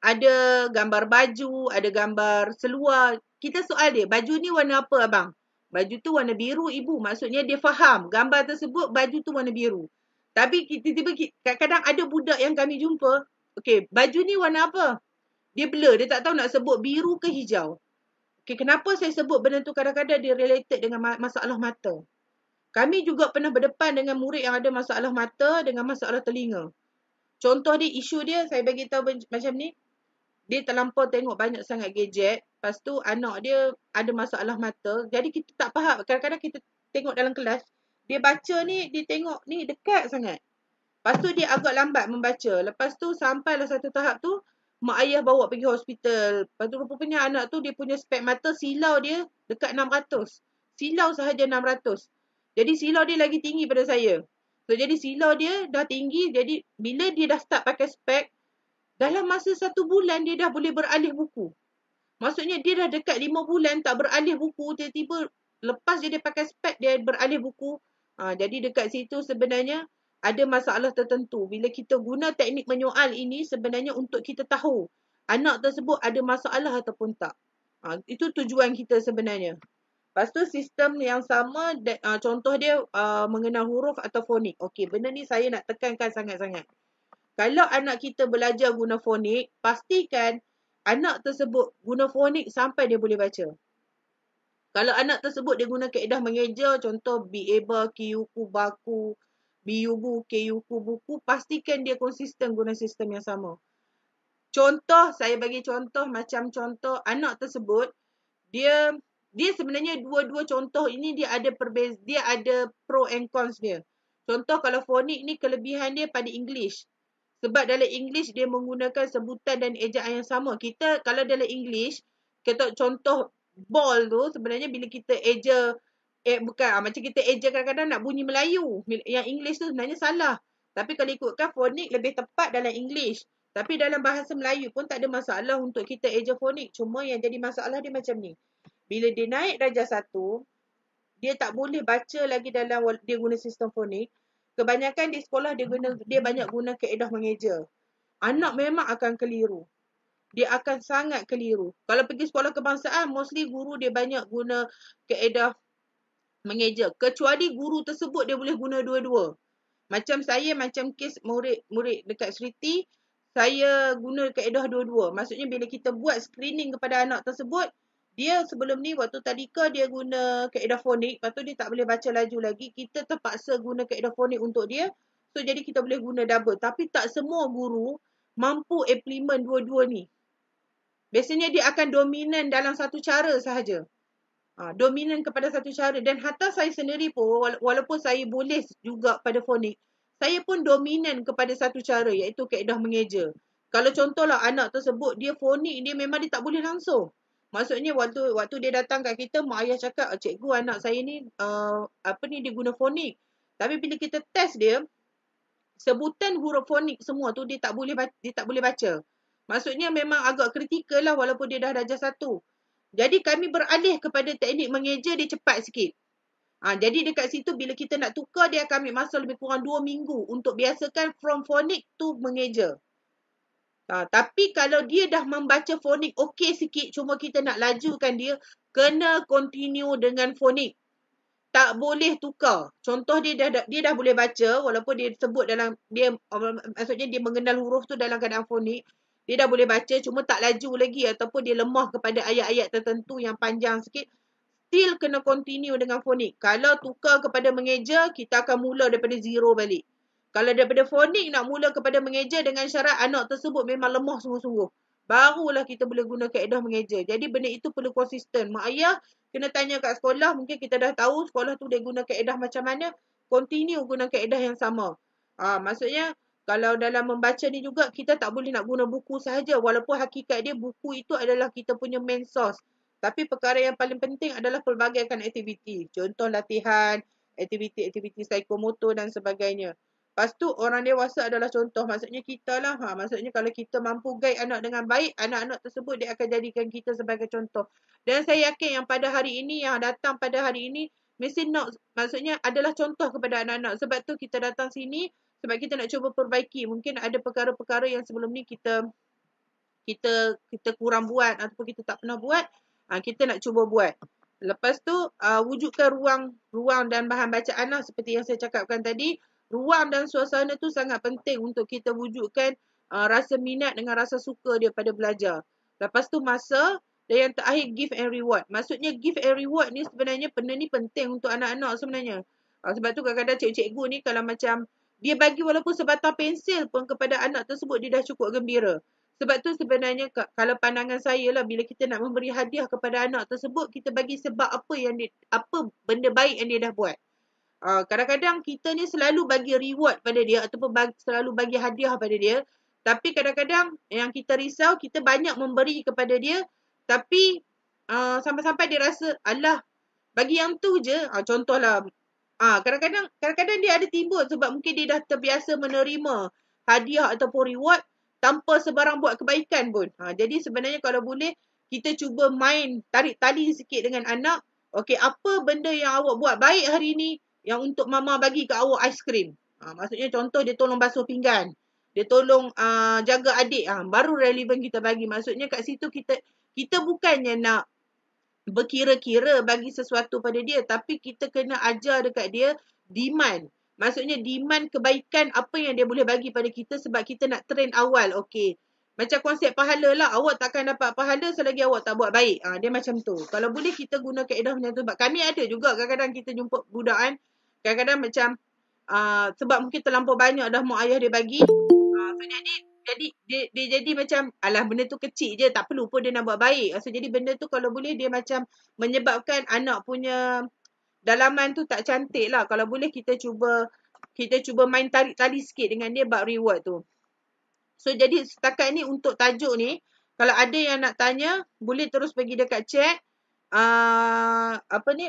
S1: ada gambar baju, ada gambar seluar. Kita soal dia, baju ni warna apa abang? Baju tu warna biru ibu. Maksudnya dia faham gambar tersebut baju tu warna biru. Tapi tiba-tiba kadang-kadang ada budak yang kami jumpa, okey, baju ni warna apa? Dia blur, dia tak tahu nak sebut biru ke hijau. Okey, kenapa saya sebut benda tu kadang-kadang dia related dengan masalah mata. Kami juga pernah berdepan dengan murid yang ada masalah mata dengan masalah telinga. Contoh dia, isu dia, saya bagi tahu macam ni. Dia terlampau tengok banyak sangat gadget. Lepas tu anak dia ada masalah mata. Jadi kita tak faham. Kadang-kadang kita tengok dalam kelas. Dia baca ni, dia tengok ni dekat sangat. Lepas tu dia agak lambat membaca. Lepas tu sampailah satu tahap tu, mak ayah bawa pergi hospital. Lepas tu rupanya anak tu dia punya spek mata silau dia dekat 600. Silau sahaja 600. Jadi silau dia lagi tinggi pada saya. So jadi silau dia dah tinggi. Jadi bila dia dah start pakai spek, dalam masa 1 bulan dia dah boleh beralih buku. Maksudnya dia dah dekat 5 bulan tak beralih buku. Tiba-tiba lepas dia pakai spek dia beralih buku. Jadi dekat situ sebenarnya ada masalah tertentu. Bila kita guna teknik menyoal ini sebenarnya untuk kita tahu anak tersebut ada masalah ataupun tak. Itu tujuan kita sebenarnya. Lepas tu sistem yang sama, contoh dia mengenal huruf atau fonik. Okey, benda ni saya nak tekankan sangat-sangat. Kalau anak kita belajar guna fonik, pastikan anak tersebut guna fonik sampai dia boleh baca. Kalau anak tersebut dia guna kaedah mengeja, contoh bieba, kiyuku, baku, biyubu, kiyuku, buku, pastikan dia konsisten guna sistem yang sama. Contoh, saya bagi contoh macam contoh anak tersebut, dia sebenarnya dua-dua contoh ini dia ada pro and cons dia. Contoh kalau fonik ni kelebihan dia pada English. Sebab dalam English dia menggunakan sebutan dan ejaan yang sama. Kita kalau dalam English, kita contoh ball tu sebenarnya bila kita eja macam kita eja kadang-kadang nak bunyi Melayu. Yang English tu sebenarnya salah. Tapi kalau ikutkan fonik lebih tepat dalam English. Tapi dalam bahasa Melayu pun tak ada masalah untuk kita eja fonik. Cuma yang jadi masalah dia macam ni. Bila dia naik darjah 1, dia tak boleh baca lagi dalam dia guna sistem fonik. Kebanyakan di sekolah dia banyak guna kaedah mengeja. Anak memang akan keliru. Dia akan sangat keliru. Kalau pergi sekolah kebangsaan, mostly guru dia banyak guna kaedah mengeja. Kecuali guru tersebut dia boleh guna dua-dua. Macam saya, macam kes murid dekat Seriti, saya guna kaedah dua-dua. Maksudnya bila kita buat screening kepada anak tersebut, dia sebelum ni waktu tadika dia guna kaedah fonik, lepas tu dia tak boleh baca laju lagi. Kita terpaksa guna kaedah fonik untuk dia. So jadi kita boleh guna double. Tapi tak semua guru mampu implement dua-dua ni. Biasanya dia akan dominan dalam satu cara sahaja. Dominan kepada satu cara. Dan hatta saya sendiri pun, walaupun saya boleh juga pada fonik, saya pun dominan kepada satu cara, iaitu kaedah mengeja. Kalau contohlah anak tersebut, dia fonik, dia memang dia tak boleh langsung. Maksudnya waktu dia datang kat kita, mak ayah cakap, cikgu anak saya ni, dia guna fonik. Tapi bila kita test dia, sebutan huruf fonik semua tu dia tak boleh baca. Maksudnya memang agak kritikal lah walaupun dia dah darjah 1. Jadi kami beralih kepada teknik mengeja dia cepat sikit. Jadi dekat situ bila kita nak tukar dia akan ambil masa lebih kurang 2 minggu untuk biasakan from fonik to mengeja. Tapi kalau dia dah membaca fonik okey sikit, cuma kita nak lajukan dia, kena continue dengan fonik. Tak boleh tukar. Contoh dia dah boleh baca walaupun dia sebut dalam maksudnya dia mengenal huruf tu dalam keadaan fonik. Dia dah boleh baca cuma tak laju lagi ataupun dia lemah kepada ayat-ayat tertentu yang panjang sikit. Still kena continue dengan fonik. Kalau tukar kepada mengeja, kita akan mula daripada zero balik. Kalau daripada fonik nak mula kepada mengeja dengan syarat anak tersebut memang lemah sungguh-sungguh. Barulah kita boleh guna kaedah mengeja. Jadi benda itu perlu konsisten. Mak ayah kena tanya kat sekolah. Mungkin kita dah tahu sekolah tu dia guna kaedah macam mana. Continue guna kaedah yang sama. Maksudnya kalau dalam membaca ni juga kita tak boleh nak guna buku sahaja. Walaupun hakikat dia buku itu adalah kita punya main source. Tapi perkara yang paling penting adalah pelbagaikan aktiviti. Contoh latihan, aktiviti-aktiviti psikomotor dan sebagainya. Lepas tu orang dewasa adalah contoh. Maksudnya kita lah. Maksudnya kalau kita mampu guide anak dengan baik, anak-anak tersebut dia akan jadikan kita sebagai contoh. Dan saya yakin yang pada hari ini, yang datang pada hari ini, mesti nak, maksudnya adalah contoh kepada anak-anak. Sebab tu kita datang sini, sebab kita nak cuba perbaiki. Mungkin ada perkara-perkara yang sebelum ni kita kurang buat ataupun kita tak pernah buat. Kita nak cuba buat. Lepas tu wujudkan ruang dan bahan bacaan lah, seperti yang saya cakapkan tadi. Ruang dan suasana tu sangat penting untuk kita wujudkan rasa minat dengan rasa suka dia pada belajar. Lepas tu masa, dan yang terakhir give and reward. Maksudnya give and reward ni sebenarnya benda ni penting untuk anak-anak sebenarnya. Sebab tu kadang-kadang cikgu-cikgu ni kalau macam dia bagi walaupun sebatang pensil pun kepada anak tersebut, dia dah cukup gembira. Sebab tu sebenarnya kalau pandangan saya lah, bila kita nak memberi hadiah kepada anak tersebut, kita bagi sebab apa benda baik yang dia dah buat. Kadang-kadang kita ni selalu bagi reward pada dia ataupun selalu bagi hadiah pada dia. Tapi kadang-kadang yang kita risau, kita banyak memberi kepada dia. Tapi sampai-sampai dia rasa, alah, bagi yang tu je. Contohlah, kadang-kadang dia ada timbul sebab mungkin dia dah terbiasa menerima hadiah ataupun reward tanpa sebarang buat kebaikan pun. Jadi sebenarnya kalau boleh, kita cuba main tarik tali sikit dengan anak. Okey, apa benda yang awak buat baik hari ni yang untuk mama bagi ke awak aiskrim? Maksudnya contoh dia tolong basuh pinggan. Dia tolong jaga adik. Baru relevan kita bagi. Maksudnya kat situ kita bukannya nak berkira-kira bagi sesuatu pada dia. Tapi kita kena ajar dekat dia demand. Maksudnya demand kebaikan apa yang dia boleh bagi pada kita sebab kita nak train awal. Okey. Macam konsep pahala lah. Awak takkan dapat pahala selagi awak tak buat baik. Dia macam tu. Kalau boleh kita guna kaedah macam tu. Sebab kami ada juga kadang-kadang kita jumpa budak kan. Kadang-kadang macam sebab mungkin terlampau banyak dah mak ayah dia bagi. So jadi dia jadi macam alah benda tu kecil je, tak perlu pun dia nak buat baik. So jadi benda tu kalau boleh dia macam menyebabkan anak punya dalaman tu tak cantik lah. Kalau boleh kita cuba main tarik tali sikit dengan dia bab reward tu. So jadi setakat ni untuk tajuk ni, kalau ada yang nak tanya boleh terus pergi dekat chat.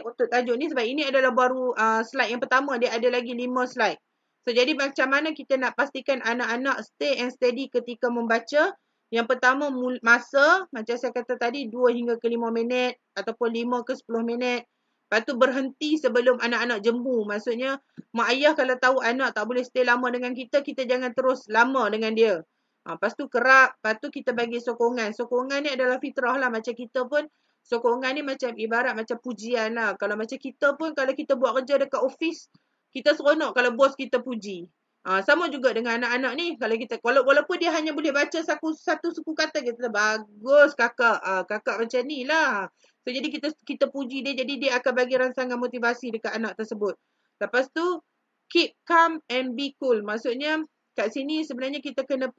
S1: Untuk tajuk ni sebab ini adalah baru slide yang pertama, dia ada lagi 5 slide. So jadi macam mana kita nak pastikan anak-anak stay and steady ketika membaca? Yang pertama masa, macam saya kata tadi 2 hingga ke 5 minit ataupun 5 ke 10 minit. Lepas tu berhenti sebelum anak-anak jemu. Maksudnya mak ayah kalau tahu anak tak boleh stay lama dengan kita jangan terus lama dengan dia. Lepas tu kerap, lepas tu kita bagi sokongan. Sokongan ni adalah fitrah lah, macam kita pun sokongan ni macam ibarat macam pujian lah. Kalau macam kita pun kalau kita buat kerja dekat office, kita seronok kalau bos kita puji. Sama juga dengan anak-anak ni. Kalau kita walaupun dia hanya boleh baca satu suku kata, kita bagus kakak. Kakak macam ni lah. So jadi kita puji dia, jadi dia akan bagi rangsangan motivasi dekat anak tersebut. Lepas tu keep calm and be cool. Maksudnya kat sini sebenarnya kita kena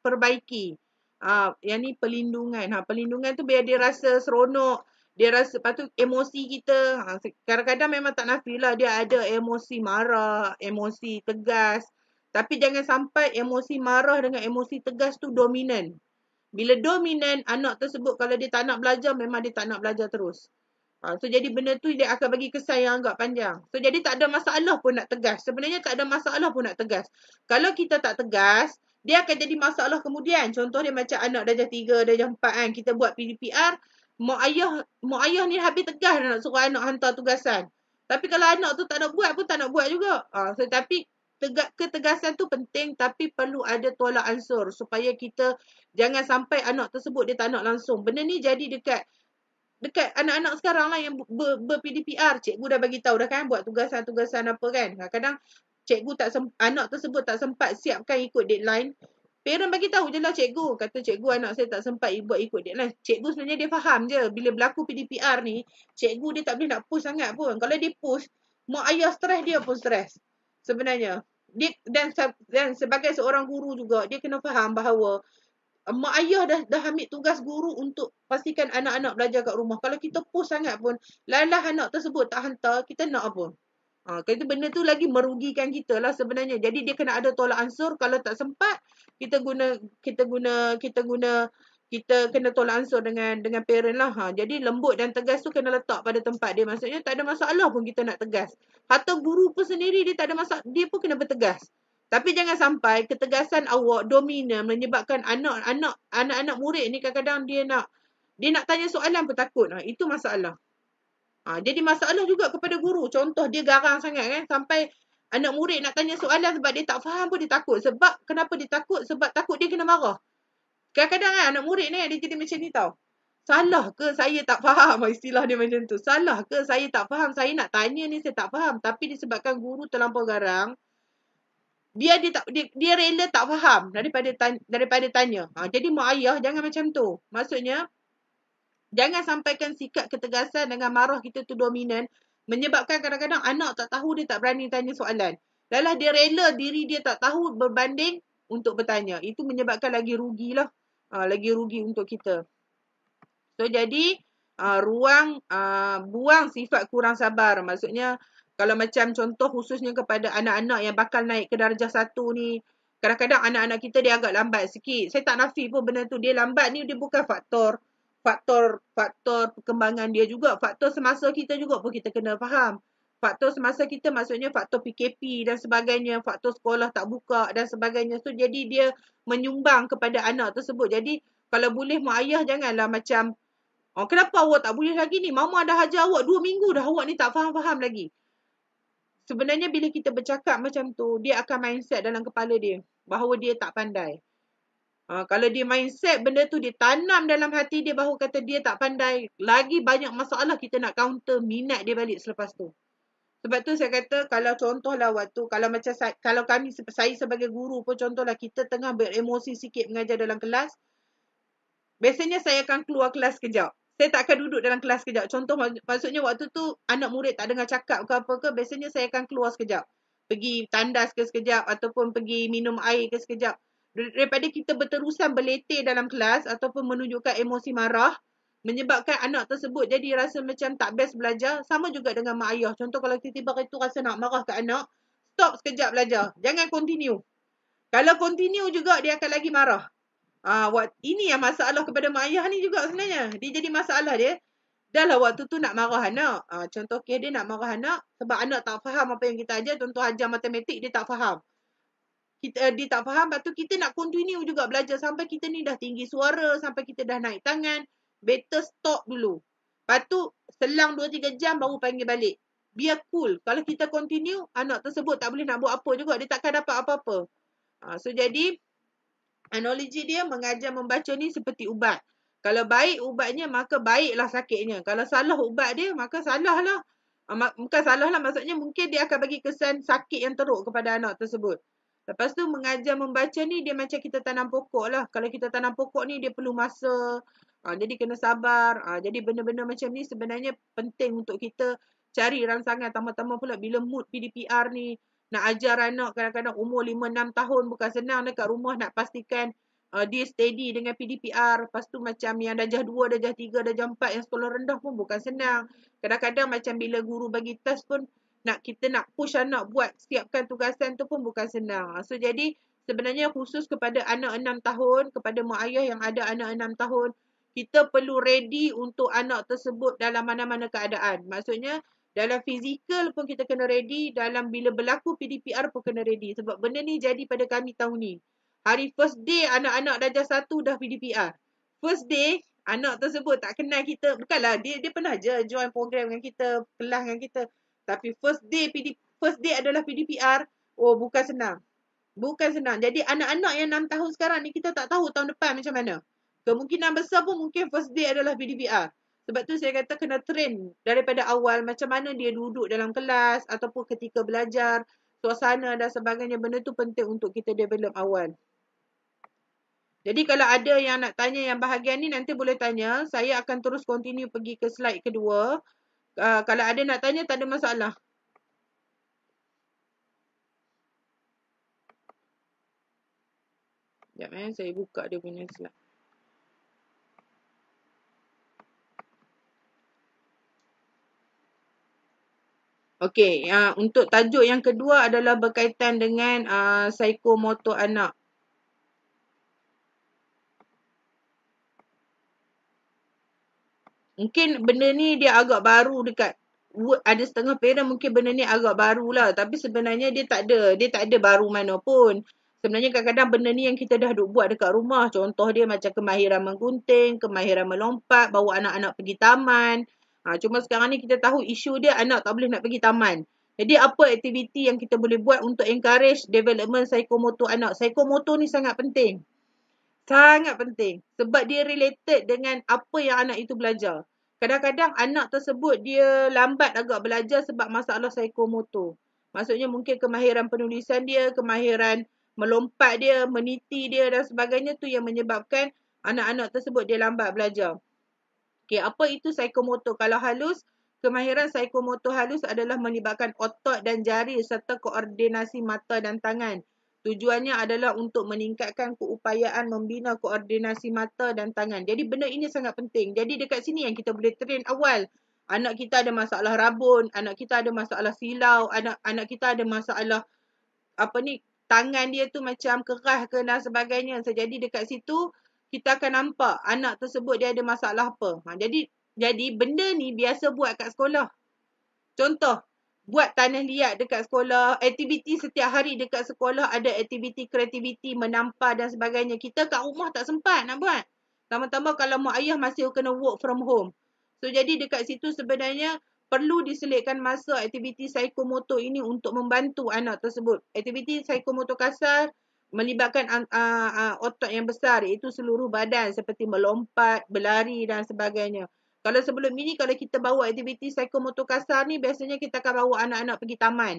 S1: perbaiki. Yang ni pelindungan. Pelindungan tu biar dia rasa seronok. Dia rasa, lepas tu emosi kita. Kadang-kadang memang tak nafilah dia ada emosi marah, emosi tegas. Tapi jangan sampai emosi marah dengan emosi tegas tu dominan. Bila dominan, anak tersebut kalau dia tak nak belajar, memang dia tak nak belajar terus. So jadi benda tu dia akan bagi kesan yang agak panjang. So jadi tak ada masalah pun nak tegas. Sebenarnya tak ada masalah pun nak tegas. Kalau kita tak tegas, dia akan jadi masalah kemudian. Contoh dia macam anak darjah 3, darjah 4 kan. Kita buat PDPR, mak ayah ni habis tegas nak suruh anak hantar tugasan. Tapi kalau anak tu tak nak buat pun tak nak buat juga. Tapi ketegasan tu penting, tapi perlu ada tolak ansur supaya kita jangan sampai anak tersebut dia tak nak langsung. Benda ni jadi dekat anak-anak sekarang lah yang ber-PDPR. Cikgu dah bagi tahu dah kan buat tugasan-tugasan apa kan. Kadang-kadang cikgu anak tersebut tak sempat siapkan ikut deadline. Parent bagi tahu je lah cikgu. Kata cikgu anak saya tak sempat buat ikut deadline. Cikgu sebenarnya dia faham je. Bila berlaku PDPR ni, cikgu dia tak boleh nak push sangat pun. Kalau dia push, mak ayah stres dia pun stres. Sebenarnya. Dan sebagai seorang guru juga, dia kena faham bahawa mak ayah dah ambil tugas guru untuk pastikan anak-anak belajar kat rumah. Kalau kita push sangat pun, lalah anak tersebut tak hantar, kita nak apa? Itu benda tu lagi merugikan kita lah sebenarnya. Jadi dia kena ada tolak ansur. Kalau tak sempat, kita kena tolak ansur dengan parent lah. Jadi lembut dan tegas tu kena letak pada tempat dia. Maksudnya tak ada masalah pun kita nak tegas. Hatta guru pun sendiri dia tak ada masalah, dia pun kena bertegas. Tapi jangan sampai ketegasan awak dominan menyebabkan anak-anak murid ni kadang-kadang dia nak tanya soalan pun takut. Itu masalah. Jadi masalah juga kepada guru. Contoh dia garang sangat kan. Sampai anak murid nak tanya soalan sebab dia tak faham pun dia takut. Sebab kenapa dia takut? Sebab takut dia kena marah. Kadang-kadang kan anak murid ni dia jadi macam ni tau. Salah ke saya tak faham? Istilah dia macam tu. Salah ke saya tak faham? Saya nak tanya ni saya tak faham. Tapi disebabkan guru terlampau garang, dia rela tak faham daripada tanya. Jadi mak ayah jangan macam tu. Maksudnya jangan sampaikan sikap ketegasan dengan marah kita tu dominan menyebabkan kadang-kadang anak tak tahu, dia tak berani tanya soalan. Lalah dia rela diri dia tak tahu berbanding untuk bertanya. Itu menyebabkan lagi rugilah. Lagi rugi untuk kita. So jadi buang sifat kurang sabar. Maksudnya kalau macam contoh khususnya kepada anak-anak yang bakal naik ke darjah 1 ni, kadang-kadang anak-anak kita dia agak lambat sikit. Saya tak nafi pun benda tu. Dia lambat ni dia bukan faktor perkembangan dia juga. Faktor semasa kita juga pun kita kena faham. Faktor semasa kita maksudnya faktor PKP dan sebagainya. Faktor sekolah tak buka dan sebagainya. So jadi dia menyumbang kepada anak tersebut. Jadi kalau boleh mak ayah janganlah macam, kenapa awak tak boleh lagi ni? Mama dah ajar awak 2 minggu dah. Awak ni tak faham-faham lagi. Sebenarnya bila kita bercakap macam tu, dia akan mindset dalam kepala dia bahawa dia tak pandai. Kalau dia mindset benda tu dia tanam dalam hati dia bahawa kata dia tak pandai, lagi banyak masalah kita nak counter minat dia balik selepas tu. Sebab tu saya kata kalau contohlah waktu kalau saya sebagai guru pun contohlah kita tengah beremosi sikit mengajar dalam kelas, biasanya saya akan keluar kelas kejap. Saya tak akan duduk dalam kelas kejap. Contoh maksudnya waktu tu anak murid tak dengar cakap ke apa ke, biasanya saya akan keluar sekejap. Pergi tandas ke sekejap ataupun pergi minum air ke sekejap. Daripada kita berterusan berletih dalam kelas ataupun menunjukkan emosi marah, menyebabkan anak tersebut jadi rasa macam tak best belajar. Sama juga dengan mak ayah. Contoh kalau tiba-tiba itu rasa nak marah ke anak, stop sekejap belajar. Jangan continue. Kalau continue juga dia akan lagi marah. Ini yang masalah kepada mak ayah ni juga sebenarnya. Dia jadi masalah dia. Dah lah waktu tu nak marah anak. Contoh kes dia nak marah anak sebab anak tak faham apa yang kita ajar. Contoh ajar matematik dia tak faham. Dia tak faham, lepas tu kita nak continue juga belajar sampai kita ni dah tinggi suara, sampai kita dah naik tangan. Better stop dulu. Lepas tu selang 2-3 jam baru panggil balik. Biar cool. Kalau kita continue, anak tersebut tak boleh nak buat apa juga. Dia takkan dapat apa-apa. So jadi analogi dia mengajar membaca ni seperti ubat. Kalau baik ubatnya, maka baiklah sakitnya. Kalau salah ubat dia, maka salahlah. Bukan salahlah, maksudnya mungkin dia akan bagi kesan sakit yang teruk kepada anak tersebut. Lepas tu mengajar membaca ni dia macam kita tanam pokok lah. Kalau kita tanam pokok ni dia perlu masa. Jadi kena sabar. Jadi benda-benda macam ni sebenarnya penting untuk kita cari rangsangan. Tambah-tambah pula bila mood PDPR ni. Nak ajar anak kadang-kadang umur 5-6 tahun bukan senang dekat rumah nak pastikan dia steady dengan PDPR. Lepas tu macam yang darjah 2, darjah 3, darjah 4 yang sekolah rendah pun bukan senang. Kadang-kadang macam bila guru bagi test pun kita nak push anak buat siapkan tugasan tu pun bukan senang. So jadi sebenarnya khusus kepada anak 6 tahun, kepada mak ayah yang ada anak 6 tahun, kita perlu ready untuk anak tersebut dalam mana-mana keadaan. Maksudnya dalam fizikal pun kita kena ready, dalam bila berlaku PDPR pun kena ready. Sebab benda ni jadi pada kami tahun ni. Hari first day anak-anak darjah 1 dah PDPR. First day anak tersebut tak kenal kita. Bukanlah dia pernah je join program dengan kita, kelas dengan kita. Tapi first day adalah PDPR. Bukan senang. Bukan senang. Jadi anak-anak yang 6 tahun sekarang ni kita tak tahu tahun depan macam mana. Kemungkinan besar pun mungkin first day adalah PDPR. Sebab tu saya kata kena train daripada awal macam mana dia duduk dalam kelas ataupun ketika belajar, suasana dan sebagainya. Benda tu penting untuk kita develop awal. Jadi kalau ada yang nak tanya yang bahagian ni nanti boleh tanya. Saya akan terus continue pergi ke slide kedua. Kalau ada nak tanya tak ada masalah. Sekejap saya buka dia punya slide. Okey, untuk tajuk yang kedua adalah berkaitan dengan psikomotor anak. Mungkin benda ni dia agak baru dekat ada setengah parent mungkin benda ni agak baru lah. Tapi sebenarnya dia tak ada baru mana pun. Sebenarnya kadang-kadang benda ni yang kita dah duk buat dekat rumah. Contoh dia macam kemahiran menggunting, kemahiran melompat, bawa anak-anak pergi taman. Cuma sekarang ni kita tahu isu dia anak tak boleh nak pergi taman. Jadi apa aktiviti yang kita boleh buat untuk encourage development psikomotor anak. Psikomotor ni sangat penting. Sangat penting. Sebab dia related dengan apa yang anak itu belajar. Kadang-kadang anak tersebut dia lambat agak belajar sebab masalah psikomotor. Maksudnya mungkin kemahiran penulisan dia, kemahiran melompat dia, meniti dia dan sebagainya tu yang menyebabkan anak-anak tersebut dia lambat belajar. Okay, apa itu psikomotor? Kalau halus, kemahiran psikomotor halus adalah melibatkan otot dan jari serta koordinasi mata dan tangan. Tujuannya adalah untuk meningkatkan keupayaan membina koordinasi mata dan tangan. Jadi benda ini sangat penting. Jadi dekat sini yang kita boleh train awal. Anak kita ada masalah rabun, anak kita ada masalah silau, anak kita ada masalah tangan dia tu macam keras ke dan sebagainya. Jadi dekat situ kita akan nampak anak tersebut dia ada masalah apa. Jadi benda ni biasa buat kat sekolah. Contoh, buat tanah liat dekat sekolah, aktiviti setiap hari dekat sekolah ada aktiviti kreativiti, menampar dan sebagainya. Kita kat rumah tak sempat nak buat. Tambah-tambah kalau mak ayah masih kena work from home. So jadi dekat situ sebenarnya perlu diselitkan masa aktiviti psikomotor ini untuk membantu anak tersebut. Aktiviti psikomotor kasar melibatkan otot yang besar iaitu seluruh badan seperti melompat, berlari dan sebagainya. Kalau sebelum ini kalau kita bawa aktiviti psikomotor kasar ni biasanya kita akan bawa anak-anak pergi taman.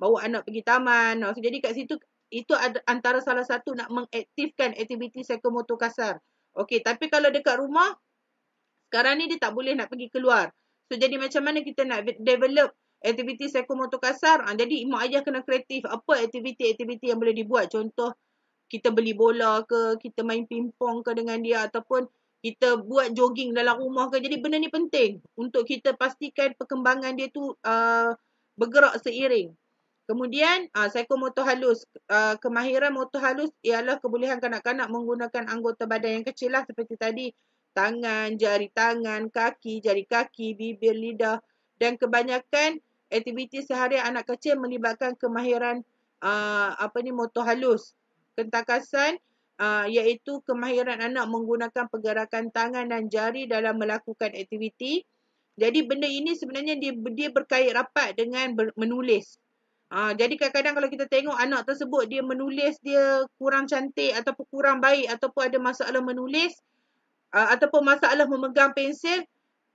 S1: Bawa anak pergi taman. So, jadi kat situ itu antara salah satu nak mengaktifkan aktiviti psikomotor kasar. Okey, tapi kalau dekat rumah sekarang ni dia tak boleh nak pergi keluar. So jadi macam mana kita nak develop aktiviti psikomotor kasar? Jadi mak ayah kena kreatif. Apa aktiviti-aktiviti yang boleh dibuat? Contoh kita beli bola ke, kita main pingpong ke dengan dia ataupun kita buat jogging dalam rumah ke. Jadi benda ni penting untuk kita pastikan perkembangan dia tu bergerak seiring. Kemudian psikomotor halus. Kemahiran motor halus ialah kebolehan kanak-kanak menggunakan anggota badan yang kecil lah seperti tadi. Tangan, jari tangan, kaki, jari kaki, bibir, lidah. Dan kebanyakan aktiviti seharian anak kecil melibatkan kemahiran motor halus. Kentakasan iaitu kemahiran anak menggunakan pergerakan tangan dan jari dalam melakukan aktiviti. Jadi benda ini sebenarnya dia berkait rapat dengan menulis. Jadi kadang-kadang kalau kita tengok anak tersebut dia menulis dia kurang cantik ataupun kurang baik ataupun ada masalah menulis ataupun masalah memegang pensil,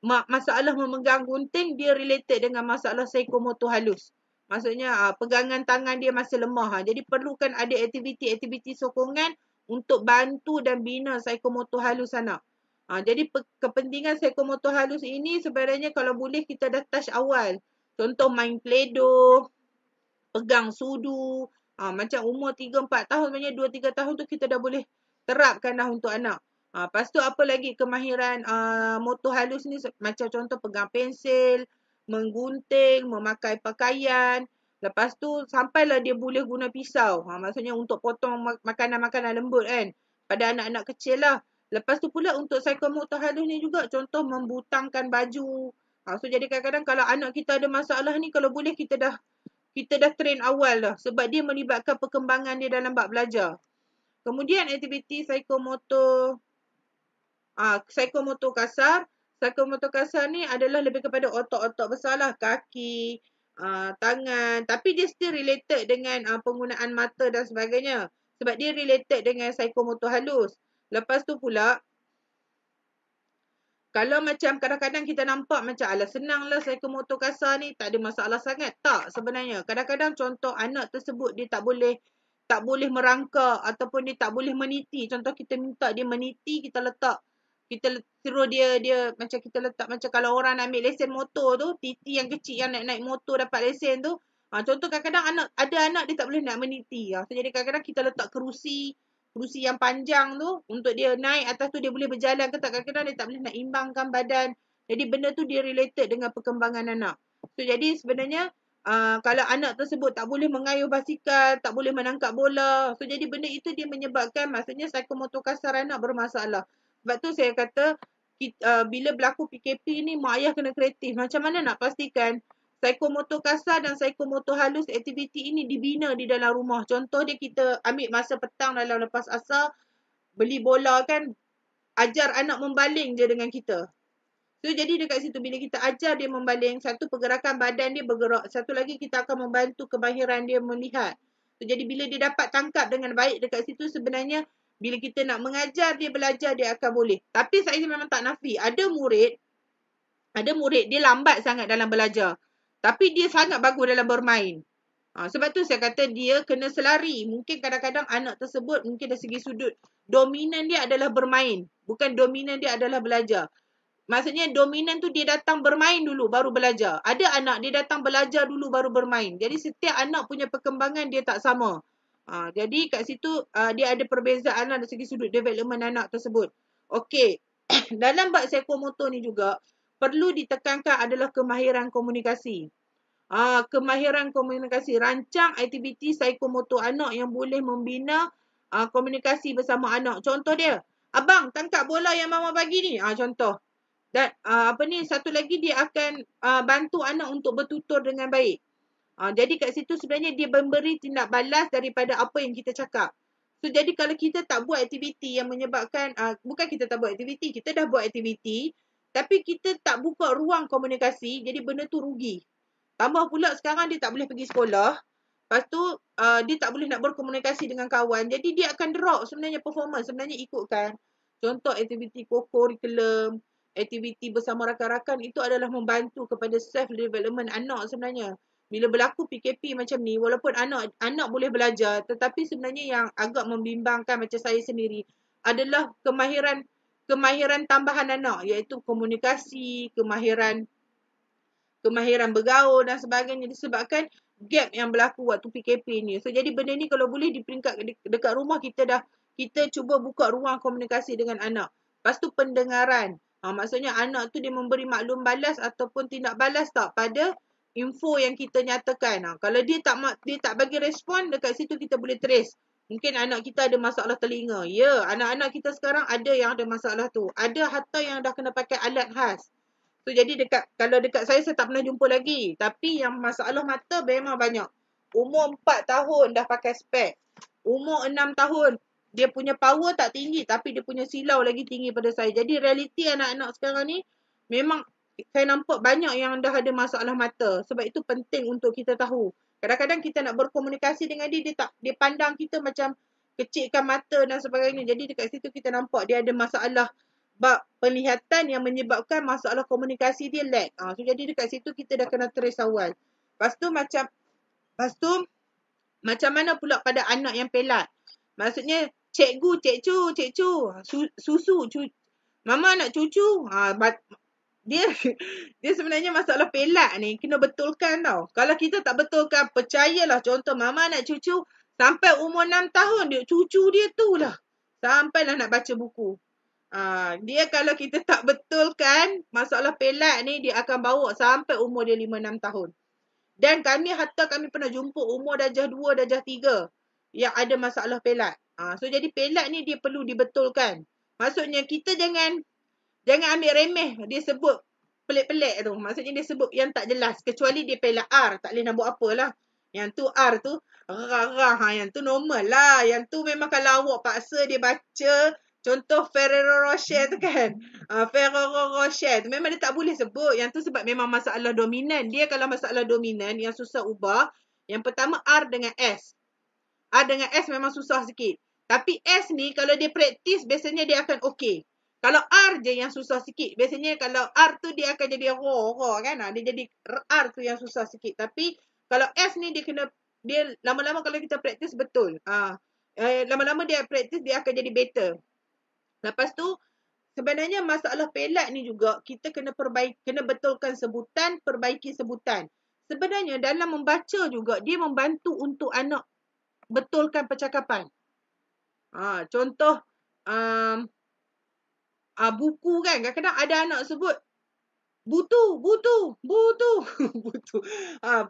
S1: masalah memegang gunting dia related dengan masalah psikomotor halus. Maksudnya pegangan tangan dia masih lemah. Jadi perlukan ada aktiviti-aktiviti sokongan untuk bantu dan bina psikomotor halus anak. Jadi kepentingan psikomotor halus ini sebenarnya kalau boleh kita dah touch awal. Contoh main Play-Doh, pegang sudu. Macam umur 3-4 tahun, sebenarnya 2-3 tahun tu kita dah boleh terapkan dah untuk anak. Lepas tu apa lagi kemahiran motor halus ni macam contoh pegang pensil, menggunting, memakai pakaian. Lepas tu sampailah dia boleh guna pisau. Maksudnya untuk potong makanan-makanan lembut kan. Pada anak-anak kecil lah. Lepas tu pula untuk psikomotor halus ni juga contoh membutangkan baju. So jadi kadang-kadang kalau anak kita ada masalah ni kalau boleh kita dah train awal dah. Sebab dia melibatkan perkembangan dia dalam bab belajar. Kemudian aktiviti psikomotor kasar. Psikomotor kasar ni adalah lebih kepada otot-otot besar lah. Kaki, tangan. Tapi dia still related dengan penggunaan mata dan sebagainya. Sebab dia related dengan psikomotor halus. Lepas tu pula, kalau macam kadang-kadang kita nampak macam senang lah psikomotor kasar ni. Tak ada masalah sangat. Tak sebenarnya. Kadang-kadang contoh anak tersebut dia tak boleh tak boleh merangkak ataupun dia tak boleh meniti. Contoh kita minta dia meniti, kita letak, kita suruh dia macam kita letak macam kalau orang nak ambil lesen motor tu, titi yang kecil yang nak naik motor dapat lesen tu. Contoh kadang-kadang ada anak dia tak boleh nak meniti. So jadi kadang-kadang kita letak kerusi yang panjang tu untuk dia naik atas tu dia boleh berjalan ke tak. Kadang-kadang dia tak boleh nak imbangkan badan. Jadi benda tu dia related dengan perkembangan anak. So jadi sebenarnya kalau anak tersebut tak boleh mengayuh basikal, tak boleh menangkap bola. So jadi benda itu dia menyebabkan maksudnya psikomotor kasar anak bermasalah. Sebab tu saya kata bila berlaku PKP ni mak ayah kena kreatif. Macam mana nak pastikan psikomotor kasar dan psikomotor halus aktiviti ini dibina di dalam rumah. Contoh dia kita ambil masa petang dalam lepas asar, beli bola kan, ajar anak membaling je dengan kita. So jadi dekat situ bila kita ajar dia membaling, satu pergerakan badan dia bergerak, satu lagi kita akan membantu kemahiran dia melihat. So jadi bila dia dapat tangkap dengan baik dekat situ, sebenarnya bila kita nak mengajar dia belajar, dia akan boleh. Tapi saya memang tak nafi, ada murid dia lambat sangat dalam belajar, tapi dia sangat bagus dalam bermain. Sebab tu saya kata dia kena selari. Mungkin kadang-kadang anak tersebut mungkin dari segi sudut dominan dia adalah bermain, bukan dominan dia adalah belajar. Maksudnya dominan tu dia datang bermain dulu baru belajar. Ada anak dia datang belajar dulu baru bermain. Jadi setiap anak punya perkembangan dia tak sama. Jadi kat situ dia ada perbezaan dari segi sudut development anak tersebut. Okey. Dalam bab psikomotor ni juga perlu ditekankan adalah kemahiran komunikasi. Kemahiran komunikasi. Rancang aktiviti psikomotor anak yang boleh membina komunikasi bersama anak. Contoh dia, abang tangkap bola yang mama bagi ni. Contoh. Dan satu lagi dia akan bantu anak untuk bertutur dengan baik. Jadi kat situ sebenarnya dia memberi tindak balas daripada apa yang kita cakap. So jadi kalau kita tak buat aktiviti yang menyebabkan, bukan kita tak buat aktiviti, kita dah buat aktiviti, tapi kita tak buka ruang komunikasi, jadi benda tu rugi. Tambah pula sekarang dia tak boleh pergi sekolah, lepas tu dia tak boleh nak berkomunikasi dengan kawan, jadi dia akan drop sebenarnya performance. Sebenarnya ikutkan contoh aktiviti co-curriculum, aktiviti bersama rakan-rakan, itu adalah membantu kepada self development anak sebenarnya. Bila berlaku PKP macam ni, walaupun anak boleh belajar, tetapi sebenarnya yang agak membimbangkan macam saya sendiri adalah kemahiran tambahan anak, iaitu komunikasi, kemahiran bergaul dan sebagainya, disebabkan gap yang berlaku waktu PKP ni. So jadi benda ni kalau boleh di peringkat dekat rumah kita cuba buka ruang komunikasi dengan anak. Lepas tu pendengaran. Maksudnya anak tu dia memberi maklum balas ataupun tindak balas tak pada info yang kita nyatakan. Kalau dia tak bagi respon, dekat situ kita boleh trace. Mungkin anak kita ada masalah telinga. Ya, anak-anak kita sekarang ada yang ada masalah tu. Ada hatta yang dah kena pakai alat khas. So jadi kalau dekat saya tak pernah jumpa lagi. Tapi yang masalah mata memang banyak. Umur 4 tahun dah pakai spek. Umur 6 tahun dia punya power tak tinggi, tapi dia punya silau lagi tinggi pada saya. Jadi realiti anak-anak sekarang ni memang saya nampak banyak yang dah ada masalah mata. Sebab itu penting untuk kita tahu. Kadang-kadang kita nak berkomunikasi dengan dia pandang kita macam kecilkan mata dan sebagainya. Jadi dekat situ kita nampak dia ada masalah bab penglihatan yang menyebabkan masalah komunikasi dia lag. So jadi dekat situ kita dah kena trace awal. Lepas tu macam mana pula pada anak yang pelat? Maksudnya cikgu, susu, mama nak cucu. Dia sebenarnya masalah pelat ni kena betulkan tau. Kalau kita tak betulkan, percayalah, contoh mama nak cucu sampai umur 6 tahun dia cucu dia tu lah. Sampailah nak baca buku. Dia kalau kita tak betulkan masalah pelat ni, dia akan bawa sampai umur dia 5-6 tahun. Dan kami pernah jumpa umur darjah 2, darjah 3 yang ada masalah pelat. So jadi pelat ni dia perlu dibetulkan. Maksudnya kita jangan ambil remeh dia sebut pelik-pelik tu. Maksudnya dia sebut yang tak jelas. Kecuali dia pelat R, tak boleh nak buat apalah. Yang tu R tu yang tu normal lah. Yang tu memang kalau awak paksa dia baca, contoh Ferrero Rocher tu kan. Ferrero Rocher tu memang dia tak boleh sebut. Yang tu sebab memang masalah dominan. Dia kalau masalah dominan yang susah ubah, yang pertama R dengan S. R dengan S memang susah sikit. Tapi S ni kalau dia praktis, biasanya dia akan okey. Kalau R je yang susah sikit. Biasanya kalau R tu dia akan jadi ro kan. Dia jadi R tu yang susah sikit. Tapi kalau S ni dia kena dia lama-lama kalau kita praktis betul. Lama-lama dia praktis, dia akan jadi better. Lepas tu, sebenarnya masalah pelat ni juga kita kena betulkan sebutan, perbaiki sebutan. Sebenarnya dalam membaca juga dia membantu untuk anak betulkan percakapan. Contoh buku kan, kadang-kadang ada anak sebut butu. Butu.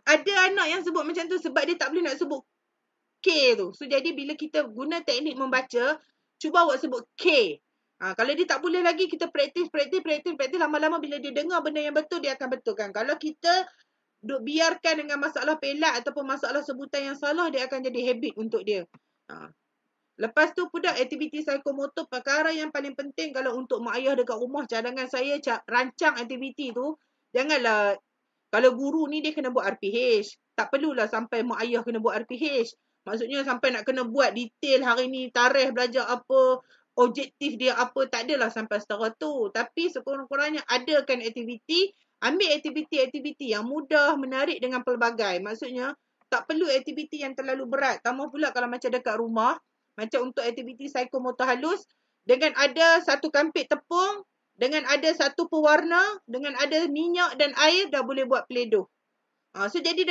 S1: Ada anak yang sebut macam tu sebab dia tak boleh nak sebut K tu. So jadi bila kita guna teknik membaca, cuba awak sebut K. Kalau dia tak boleh lagi, kita praktis lama-lama bila dia dengar benda yang betul, dia akan betulkan. Kalau kita biarkan dengan masalah pelat ataupun masalah sebutan yang salah, dia akan jadi habit untuk dia. Lepas tu pula aktiviti psikomotor, perkara yang paling penting kalau untuk mak ayah dekat rumah, cadangan saya rancang aktiviti tu, janganlah, kalau guru ni dia kena buat RPH. Tak perlulah sampai mak ayah kena buat RPH. Maksudnya sampai nak kena buat detail hari ni, tarikh belajar apa, objektif dia apa, tak adalah sampai setara tu. Tapi sekurang-kurangnya adakan aktiviti, ambil aktiviti-aktiviti yang mudah, menarik dengan pelbagai. Maksudnya tak perlu aktiviti yang terlalu berat. Tambah pula kalau macam dekat rumah, macam untuk aktiviti psikomotor halus, dengan ada satu kampit tepung, dengan ada satu pewarna, dengan ada minyak dan air, dah boleh buat Play-Doh. So jadi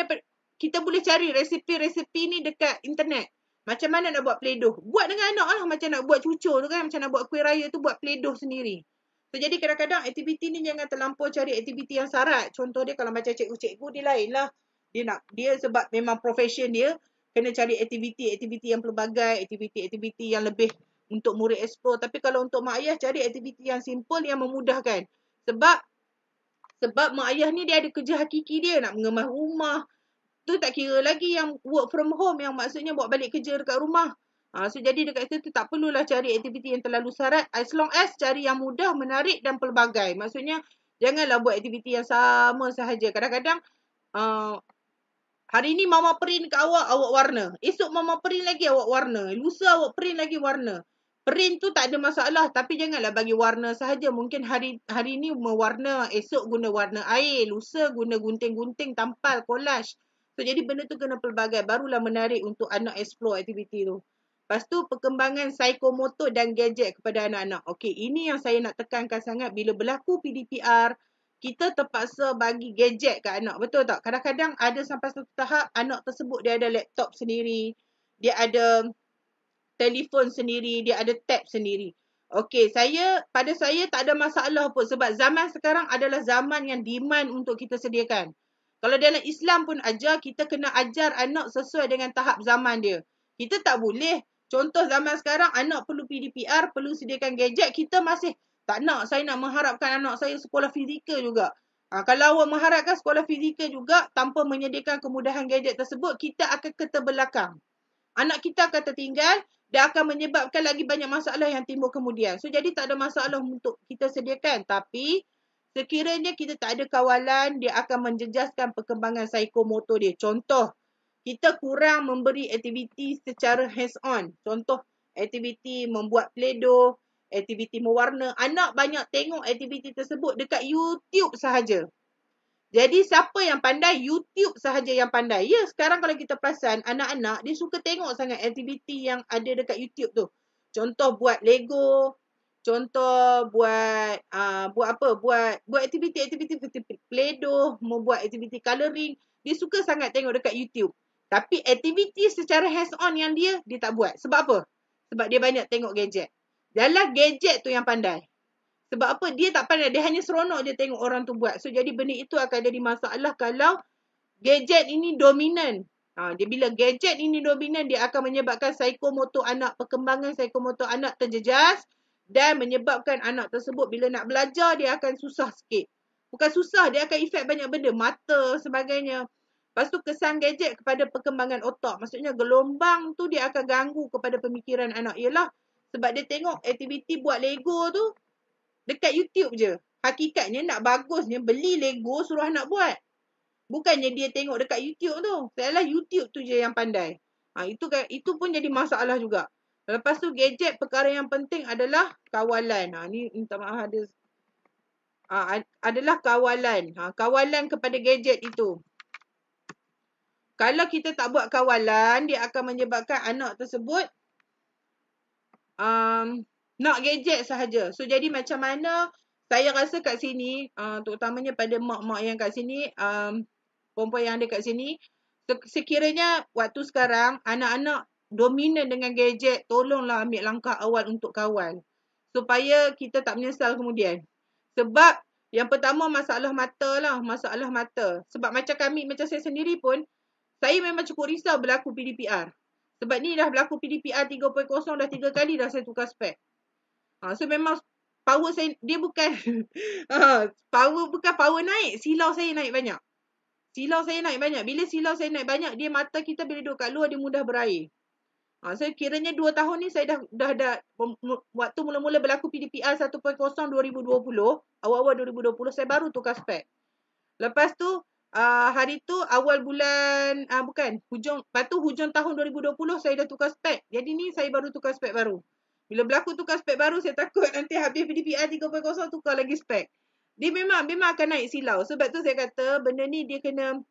S1: kita boleh cari resipi-resipi ni dekat internet. Macam mana nak buat Play-Doh. Buat dengan anak lah, macam nak buat cucur tu kan, macam nak buat kuih raya tu, buat Play-Doh sendiri. So jadi kadang-kadang aktiviti ni jangan terlampau cari aktiviti yang syarat. Contoh dia kalau macam cikgu-cikgu, dia lain lah. Dia sebab memang profession dia, kena cari aktiviti-aktiviti yang pelbagai, aktiviti-aktiviti yang lebih untuk murid explore. Tapi kalau untuk mak ayah, cari aktiviti yang simple, yang memudahkan. Sebab mak ayah ni dia ada kerja hakiki dia, nak mengemas rumah. Tu tak kira lagi yang work from home, yang maksudnya buat balik kerja dekat rumah. So jadi dekat situ tak perlulah cari aktiviti yang terlalu syarat. As long as cari yang mudah, menarik dan pelbagai. Maksudnya janganlah buat aktiviti yang sama sahaja. Kadang-kadang hari ni mama print kat awak warna. Esok mama print lagi awak warna. Lusa awak print lagi warna. Print tu tak ada masalah, tapi janganlah bagi warna sahaja. Mungkin hari ni mewarna, esok guna warna air, lusa guna gunting-gunting, tampal, collage. So jadi benda tu kena pelbagai, barulah menarik untuk anak explore aktiviti tu. Lepas tu perkembangan psikomotor dan gadget kepada anak-anak. Okey, ini yang saya nak tekankan sangat bila berlaku PDPR. Kita terpaksa bagi gadget ke anak. Betul tak? Kadang-kadang ada sampai satu tahap anak tersebut dia ada laptop sendiri. Dia ada telefon sendiri. Dia ada tab sendiri. Okey, pada saya tak ada masalah pun. Sebab zaman sekarang adalah zaman yang demand untuk kita sediakan. Kalau dalam Islam pun ajar, kita kena ajar anak sesuai dengan tahap zaman dia. Kita tak boleh. Contoh zaman sekarang, anak perlu PDPR, perlu sediakan gadget. Kita masih tak nak. Saya nak mengharapkan anak saya sekolah fizikal juga. Kalau awak mengharapkan sekolah fizikal juga, tanpa menyediakan kemudahan gadget tersebut, kita akan keterbelakang. Anak kita akan tertinggal, dia akan menyebabkan lagi banyak masalah yang timbul kemudian. So, jadi tak ada masalah untuk kita sediakan. Tapi, sekiranya kita tak ada kawalan, dia akan menjejaskan perkembangan psikomotor dia. Contoh, kita kurang memberi aktiviti secara hands-on. Contoh, aktiviti membuat Play-Doh, aktiviti mewarna. Anak banyak tengok aktiviti tersebut dekat YouTube sahaja. Jadi siapa yang pandai? YouTube sahaja yang pandai. Ya, sekarang kalau kita perasan, anak-anak dia suka tengok sangat aktiviti yang ada dekat YouTube tu. Contoh buat Lego, contoh buat buat aktiviti-aktiviti seperti Play-Doh, membuat aktiviti coloring. Dia suka sangat tengok dekat YouTube. Tapi aktiviti secara hands-on yang dia tak buat. Sebab apa? Sebab dia banyak tengok gadget. Dalam gadget tu yang pandai. Sebab apa? Dia tak pandai. Dia hanya seronok je tengok orang tu buat. So, jadi benda itu akan jadi masalah kalau gadget ini dominan. Bila gadget ini dominan, dia akan menyebabkan psikomotor anak, perkembangan psikomotor anak terjejas dan menyebabkan anak tersebut bila nak belajar, dia akan susah sikit. Bukan susah, dia akan efek banyak benda. Mata, sebagainya. Lepas tu kesan gadget kepada perkembangan otak. Maksudnya gelombang tu dia akan ganggu kepada pemikiran anak. Ialah sebab dia tengok aktiviti buat Lego tu dekat YouTube je. Hakikatnya nak bagusnya beli Lego suruh anak buat. Bukannya dia tengok dekat YouTube tu. Salah YouTube tu je yang pandai. Itu pun jadi masalah juga. Lepas tu gadget, perkara yang penting adalah kawalan. Ni minta maaf ada. Adalah kawalan. Kawalan kepada gadget itu. Kalau kita tak buat kawalan, dia akan menyebabkan anak tersebut nak gadget sahaja. So jadi macam mana saya rasa kat sini, terutamanya pada mak-mak yang kat sini, perempuan yang ada kat sini, sekiranya waktu sekarang anak-anak dominan dengan gadget, tolonglah ambil langkah awal untuk kawal. Supaya kita tak menyesal kemudian. Sebab yang pertama masalah mata lah, masalah mata. Sebab macam kami, macam saya sendiri pun, saya memang cukup risau berlaku PDPR. Sebab ni dah berlaku PDPR 3.0 dah 3 kali dah saya tukar spek. So memang power saya, dia bukan power naik, silau saya naik banyak. Silau saya naik banyak. Bila silau saya naik banyak, dia mata kita bila duduk kat luar, dia mudah berair. So kiranya 2 tahun ni saya dah waktu mula-mula berlaku PDPR 1.0 2020, awal-awal 2020 saya baru tukar spek. Lepas tu hari tu awal bulan hujung tahun 2020 saya dah tukar spek. Jadi ni saya baru tukar spek baru. Bila berlaku tukar spek baru, saya takut nanti habis PDPR 3.0 tukar lagi spek. Dia memang akan naik silau. Sebab tu saya kata benda ni dia kena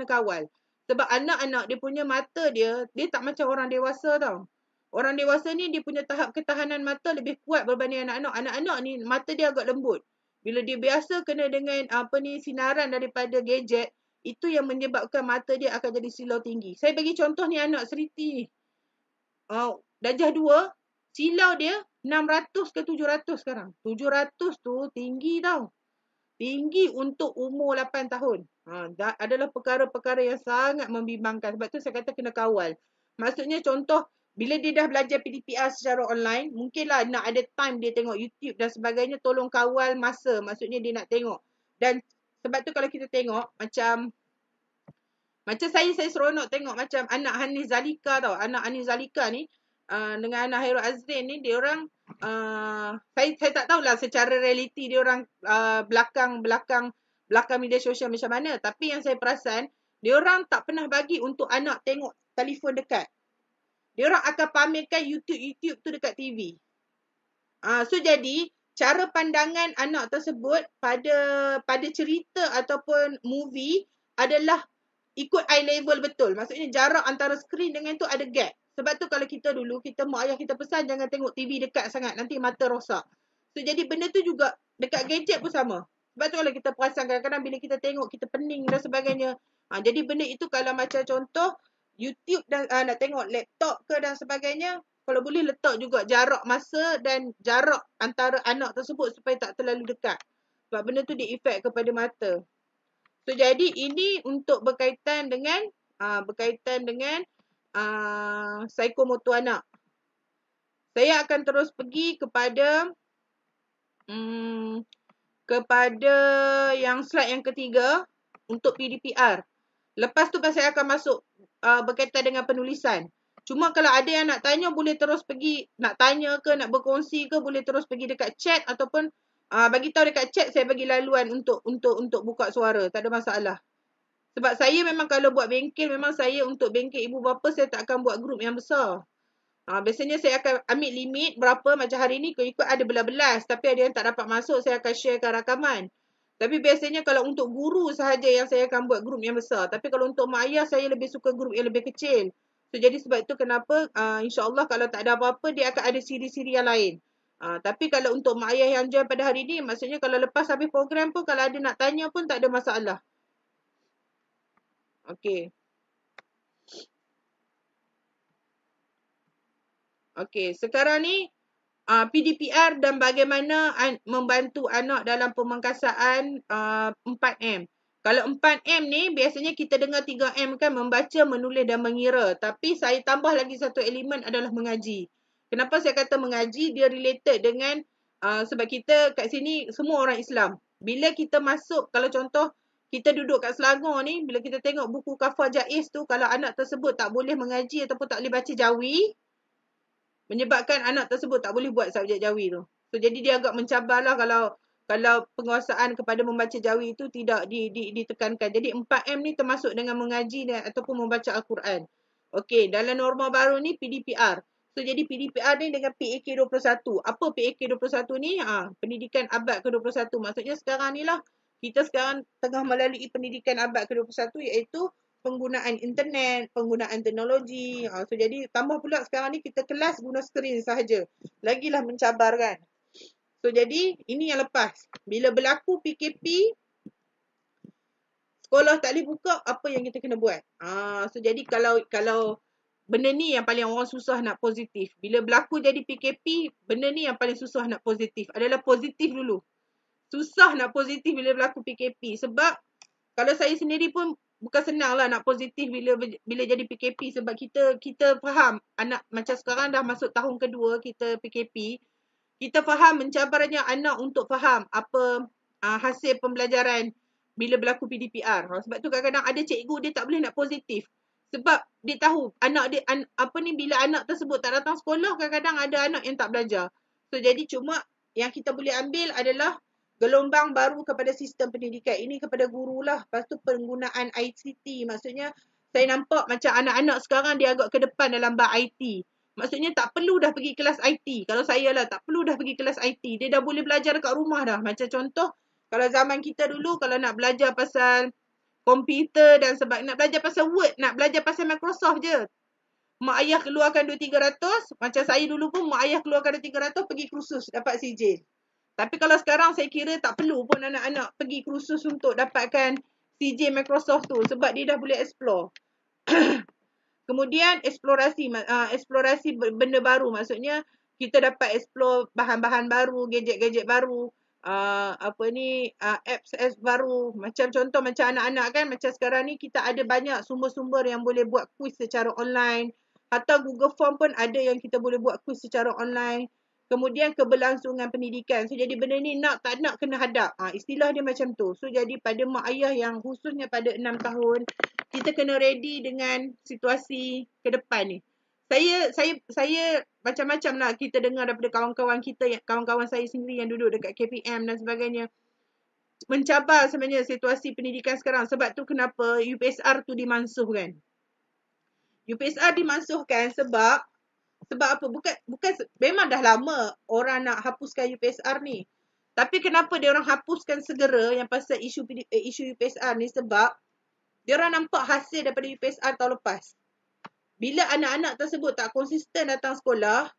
S1: kawal. Sebab anak-anak dia punya mata dia tak macam orang dewasa tau. Orang dewasa ni dia punya tahap ketahanan mata lebih kuat berbanding anak-anak. Anak-anak ni mata dia agak lembut. Bila dia biasa kena dengan sinaran daripada gadget, itu yang menyebabkan mata dia akan jadi silau tinggi. Saya bagi contoh ni anak Seriti. Darjah 2, silau dia 600 ke 700 sekarang. 700 tu tinggi tau. Tinggi untuk umur 8 tahun. Adalah perkara-perkara yang sangat membimbangkan. Sebab tu saya kata kena kawal. Maksudnya contoh, bila dia dah belajar PDPR secara online, mungkinlah nak ada time dia tengok YouTube dan sebagainya, tolong kawal masa. Maksudnya dia nak tengok. Dan sebab tu kalau kita tengok, macam saya seronok tengok macam anak Hanis Zalika tau. Anak Hanis Zalika ni, dengan anak Hairul Azrin ni, dia orang saya tak tahulah secara realiti dia orang belakang media sosial macam mana, tapi yang saya perasan dia orang tak pernah bagi untuk anak tengok telefon dekat. Dia orang akan pamerkan YouTube tu dekat TV. So jadi cara pandangan anak tersebut pada cerita ataupun movie adalah ikut eye level betul. Maksudnya jarak antara skrin dengan tu ada gap. Sebab tu kalau kita dulu, mak ayah kita pesan jangan tengok TV dekat sangat, nanti mata rosak. So jadi benda tu juga dekat gadget pun sama. Sebab tu kalau kita perasan kadang-kadang bila kita tengok, kita pening dan sebagainya. Jadi benda itu kalau macam contoh YouTube dan nak tengok laptop ke dan sebagainya, kalau boleh letak juga jarak masa dan jarak antara anak tersebut supaya tak terlalu dekat. Sebab benda tu dia efek kepada mata. So jadi ini untuk berkaitan dengan psikomotor anak. Saya akan terus pergi kepada yang slide yang ketiga untuk PDPR. Lepas tu saya akan masuk berkaitan dengan penulisan. Cuma kalau ada yang nak tanya, boleh terus pergi, nak tanya ke, nak berkongsi ke, boleh terus pergi dekat chat ataupun bagi tahu dekat chat, saya bagi laluan untuk buka suara, tak ada masalah. Sebab saya memang kalau buat bengkel, memang saya untuk bengkel ibu bapa, saya tak akan buat grup yang besar. Biasanya saya akan ambil limit berapa, macam hari ni ikut ada belas-belas, tapi ada yang tak dapat masuk, saya akan sharekan rakaman. Tapi biasanya kalau untuk guru sahaja yang saya akan buat grup yang besar. Tapi kalau untuk mak ayah, saya lebih suka grup yang lebih kecil. So jadi sebab itu kenapa insyaAllah kalau tak ada apa-apa, dia akan ada siri-siri yang lain. Tapi kalau untuk mak ayah yang join pada hari ni, maksudnya kalau lepas habis program pun, kalau ada nak tanya pun tak ada masalah. Okey. Okey, sekarang ni PDPR dan bagaimana membantu anak dalam pemangkasaan 4M. Kalau 4M ni biasanya kita dengar 3M kan, membaca, menulis dan mengira. Tapi saya tambah lagi satu elemen adalah mengaji. Kenapa saya kata mengaji? Dia related dengan sebab kita kat sini semua orang Islam. Bila kita masuk, kalau contoh kita duduk kat Selangor ni, bila kita tengok buku Kafah Jaiz tu, kalau anak tersebut tak boleh mengaji ataupun tak boleh baca Jawi, menyebabkan anak tersebut tak boleh buat subjek Jawi tu. So jadi dia agak mencabarlah kalau penguasaan kepada membaca Jawi itu tidak ditekankan. Jadi 4M ni termasuk dengan mengaji ataupun membaca Al-Quran. Okey, dalam norma baru ni PDPR. So jadi PDPR ni dengan PAK 21. Apa PAK 21 ni? Pendidikan abad ke-21. Maksudnya sekarang ni lah, kita sekarang tengah melalui pendidikan abad ke-21 iaitu penggunaan internet, penggunaan teknologi. So jadi tambah pula sekarang ni kita kelas guna skrin sahaja. Lagilah mencabar kan. So jadi ini yang lepas. Bila berlaku PKP, sekolah tak boleh buka, apa yang kita kena buat? So jadi kalau benda ni yang paling orang susah nak positif. Bila berlaku jadi PKP, benda ni yang paling susah nak positif. Adalah positif dulu. Susah nak positif bila berlaku PKP. Sebab kalau saya sendiri pun bukan senang lah nak positif bila jadi PKP. Sebab kita faham anak macam sekarang dah masuk tahun kedua kita PKP. Kita faham mencabarnya anak untuk faham apa hasil pembelajaran bila berlaku PDPR. Sebab tu kadang-kadang ada cikgu dia tak boleh nak positif. Sebab dia tahu anak dia bila anak tersebut tak datang sekolah, kadang-kadang ada anak yang tak belajar. So jadi cuma yang kita boleh ambil adalah gelombang baru kepada sistem pendidikan. Ini kepada guru lah. Lepas tu penggunaan ICT. Maksudnya saya nampak macam anak-anak sekarang dia agak ke depan dalam bab IT. Maksudnya tak perlu dah pergi kelas IT. Kalau saya lah tak perlu dah pergi kelas IT. Dia dah boleh belajar dekat rumah dah. Macam contoh, kalau zaman kita dulu kalau nak belajar pasal komputer dan sebagainya, nak belajar pasal Word, nak belajar pasal Microsoft je. Mak ayah keluarkan 2-300. Macam saya dulu pun mak ayah keluarkan 2-300 pergi kursus dapat sijil. Tapi kalau sekarang saya kira tak perlu pun anak-anak pergi kursus untuk dapatkan sijil Microsoft tu. Sebab dia dah boleh explore. Kemudian eksplorasi benda baru, maksudnya kita dapat explore bahan-bahan baru, gadget-gadget baru, apps baru. Macam contoh macam anak-anak kan, macam sekarang ni kita ada banyak sumber-sumber yang boleh buat quiz secara online. Hatta Google Form pun ada yang kita boleh buat quiz secara online. Kemudian keberlangsungan pendidikan. So jadi benda ni nak tak nak kena hadap. Istilah dia macam tu. So jadi pada mak ayah yang khususnya pada 6 tahun, kita kena ready dengan situasi ke depan ni. Saya macam-macam lah kita dengar daripada kawan-kawan kita, kawan-kawan saya sendiri yang duduk dekat KPM dan sebagainya. Mencabar sebenarnya situasi pendidikan sekarang. Sebab tu kenapa UPSR tu dimansuhkan. UPSR dimansuhkan sebab apa? Bukan memang dah lama orang nak hapuskan UPSR ni. Tapi kenapa dia orang hapuskan segera yang pasal isu UPSR ni? Sebab dia orang nampak hasil daripada UPSR tahun lepas. Bila anak-anak tersebut tak konsisten datang sekolah,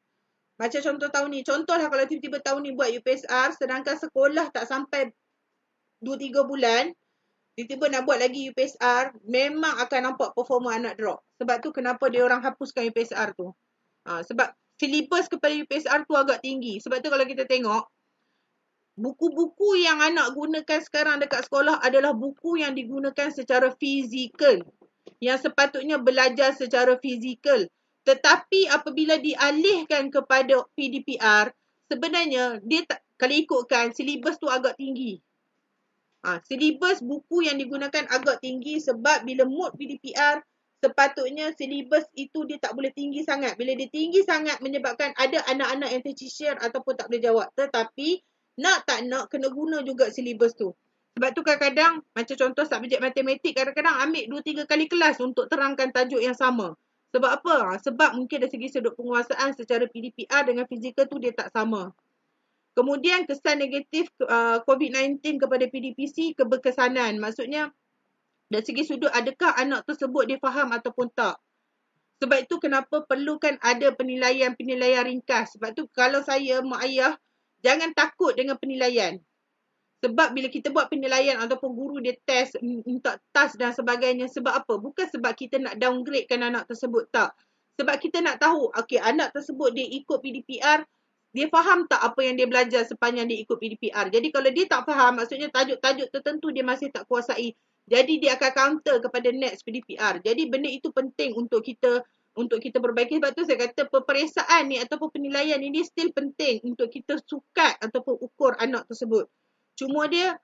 S1: macam contoh tahun ni. Contohlah kalau tiba-tiba tahun ni buat UPSR, sedangkan sekolah tak sampai 2-3 bulan, tiba-tiba nak buat lagi UPSR, memang akan nampak performa anak drop. Sebab tu kenapa dia orang hapuskan UPSR tu. Sebab syllabus kepada UPSR tu agak tinggi. Sebab tu kalau kita tengok, buku-buku yang anak gunakan sekarang dekat sekolah adalah buku yang digunakan secara fizikal. Yang sepatutnya belajar secara fizikal. Tetapi apabila dialihkan kepada PDPR, sebenarnya dia tak, kalau ikutkan, syllabus tu agak tinggi. Syllabus buku yang digunakan agak tinggi sebab bila mood PDPR, sepatutnya syllabus itu dia tak boleh tinggi sangat. Bila dia tinggi sangat menyebabkan ada anak-anak yang tercicir ataupun tak boleh jawab. Tetapi nak tak nak kena guna juga syllabus tu. Sebab tu kadang-kadang macam contoh subjek matematik kadang-kadang ambil 2-3 kali kelas untuk terangkan tajuk yang sama. Sebab apa? Sebab mungkin dari segi sudut penguasaan secara PDPR dengan fizikal tu dia tak sama. Kemudian kesan negatif COVID-19 kepada PDPC, keberkesanan. Maksudnya dari segi sudut adakah anak tersebut dia faham ataupun tak. Sebab itu kenapa perlukan ada penilaian-penilaian ringkas. Sebab tu kalau saya, mak ayah, jangan takut dengan penilaian. Sebab bila kita buat penilaian ataupun guru dia test, minta task dan sebagainya. Sebab apa? Bukan sebab kita nak downgradekan anak tersebut, tak. Sebab kita nak tahu, okey, anak tersebut dia ikut PDPR, dia faham tak apa yang dia belajar sepanjang dia ikut PDPR. Jadi kalau dia tak faham, maksudnya tajuk-tajuk tertentu dia masih tak kuasai. Jadi dia akan counter kepada next PDPR. Jadi benda itu penting untuk kita perbaiki. Sebab tu saya kata peperiksaan ni ataupun penilaian ni dia still penting untuk kita sukat ataupun ukur anak tersebut. Cuma dia,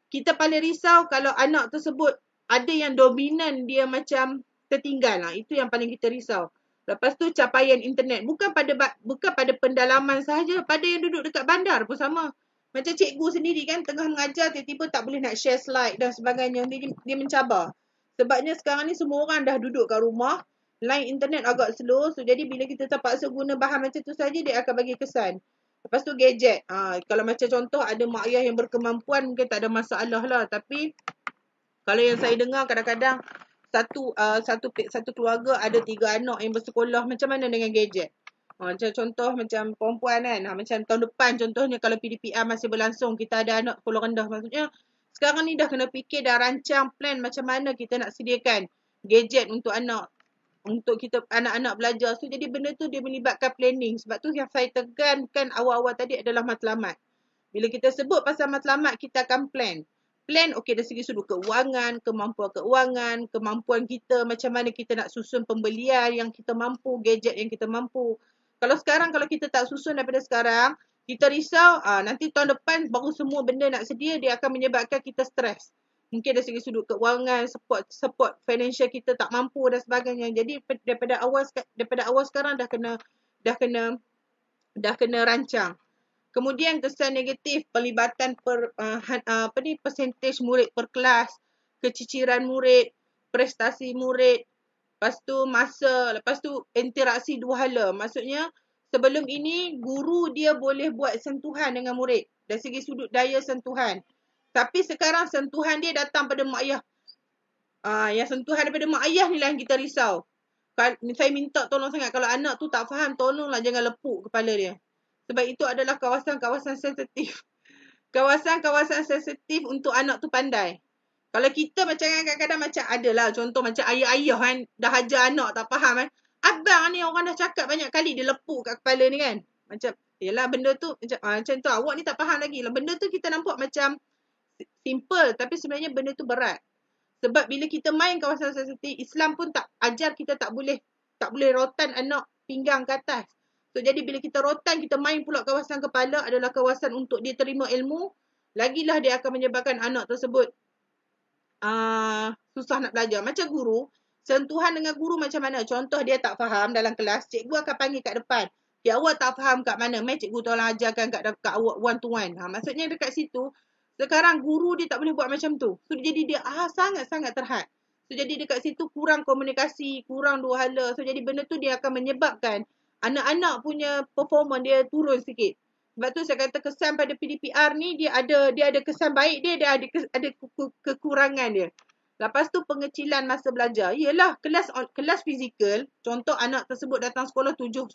S1: kita paling risau kalau anak tersebut ada yang dominan dia macam tertinggal. Itu yang paling kita risau. Lepas tu capaian internet. Bukan pada pendalaman sahaja, pada yang duduk dekat bandar pun sama. Macam cikgu sendiri kan tengah mengajar tiba-tiba tak boleh nak share slide dan sebagainya. Dia mencabar. Sebabnya sekarang ni semua orang dah duduk kat rumah. Line internet agak slow. So jadi bila kita terpaksa guna bahan macam tu saja dia akan bagi kesan. Lepas tu gadget. Kalau macam contoh ada mak ayah yang berkemampuan mungkin tak ada masalah lah. Tapi kalau yang saya dengar kadang-kadang satu keluarga ada 3 anak yang bersekolah, macam mana dengan gadget? Macam contoh macam perempuan kan, macam tahun depan contohnya kalau PDPR masih berlangsung, kita ada anak sekolah rendah, maksudnya sekarang ni dah kena fikir, dah rancang plan macam mana kita nak sediakan gadget untuk anak, untuk kita anak-anak belajar. So jadi benda tu dia melibatkan planning. Sebab tu yang saya tegankan awal-awal tadi adalah matlamat. Bila kita sebut pasal matlamat, kita akan plan. Plan okey dari segi sudut keuangan, kemampuan kita, macam mana kita nak susun pembelian yang kita mampu, gadget yang kita mampu. Kalau sekarang kalau kita tak susun daripada sekarang, kita risau nanti tahun depan baru semua benda nak sedia, dia akan menyebabkan kita stres. Mungkin dari segi sudut keuangan, support financial kita tak mampu dan sebagainya. Jadi daripada awal sekarang dah kena rancang. Kemudian kesan negatif, pelibatan persentage murid per kelas, keciciran murid, prestasi murid, lepas tu interaksi dua hala. Maksudnya sebelum ini guru dia boleh buat sentuhan dengan murid dari segi sudut daya sentuhan. Tapi sekarang sentuhan dia datang pada mak ayah. Yang sentuhan daripada mak ayah ni lah yang kita risau. Saya minta tolong sangat, kalau anak tu tak faham, tolonglah jangan lepuk kepala dia. Sebab itu adalah kawasan-kawasan sensitif. Kawasan-kawasan sensitif untuk anak tu pandai. Kalau kita macam kadang-kadang macam adalah contoh macam ayah-ayah kan, dah ajar anak tak faham kan. Abang ni orang dah cakap banyak kali, dia lepuk kat kepala ni kan. Macam, yelah benda tu, macam tu awak ni tak faham lagi lah. Benda tu kita nampak macam simple, tapi sebenarnya benda tu berat. Sebab bila kita main kawasan sensitif, Islam pun tak ajar kita tak boleh rotan anak pinggang ke atas. So jadi bila kita rotan, kita main pula kawasan kepala adalah kawasan untuk dia terima ilmu, lagilah dia akan menyebabkan anak tersebut susah nak belajar. Macam guru, sentuhan dengan guru macam mana? Contoh dia tak faham dalam kelas, cikgu akan panggil kat depan. Ya, awak tak faham kat mana? Mai cikgu tolong ajarkan kat awak one to one. Maksudnya dekat situ, sekarang guru dia tak boleh buat macam tu. So jadi dia sangat-sangat terhad. So jadi dekat situ kurang komunikasi, kurang dua hala. So jadi benda tu dia akan menyebabkan anak-anak punya performance dia turun sikit. Sebab tu saya kata kesan pada PDPR ni dia ada kesan baik dia ada kekurangan dia. Lepas tu pengecilan masa belajar. Ialah kelas fizikal, contoh anak tersebut datang sekolah 7.30,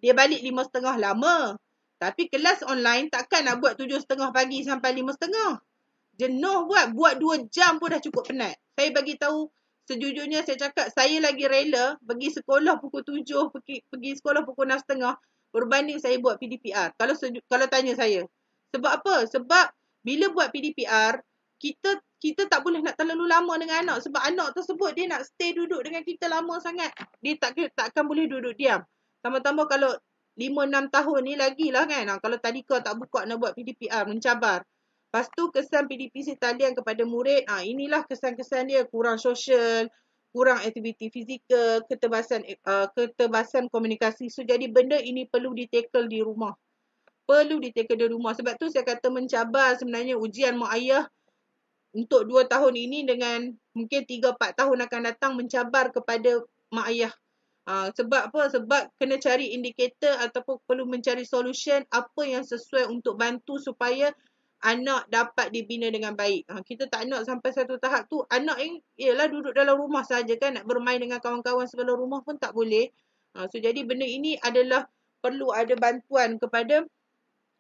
S1: dia balik 5.30, lama. Tapi kelas online takkan nak buat 7.30 pagi sampai 5.30. Jenuh buat 2 jam pun dah cukup penat. Saya bagi tahu sejujurnya, saya cakap saya lagi rela pergi sekolah pukul 7, pergi sekolah pukul 6.30 berbanding saya buat PDPR. Kalau tanya saya. Sebab apa? Sebab bila buat PDPR, kita tak boleh nak terlalu lama dengan anak. Sebab anak tersebut dia nak stay duduk dengan kita lama sangat. Dia takkan boleh duduk diam. Tambah-tambah kalau 5-6 tahun ni lagi lah kan. Kalau tadika tak buka nak buat PDPR, mencabar. Lepas tu kesan PDPC talian kepada murid, inilah kesan-kesan dia, kurang sosial, kurang aktiviti fizikal, ketebasan komunikasi. So jadi benda ini perlu ditackle di rumah. Sebab tu saya kata mencabar sebenarnya ujian mak ayah untuk 2 tahun ini dengan mungkin 3-4 tahun akan datang, mencabar kepada mak ayah. Sebab apa? Sebab kena cari indikator ataupun perlu mencari solution apa yang sesuai untuk bantu supaya anak dapat dibina dengan baik. Kita tak nak sampai satu tahap tu anak yang ialah duduk dalam rumah saja kan, nak bermain dengan kawan-kawan sebelah rumah pun tak boleh. So jadi benda ini adalah perlu ada bantuan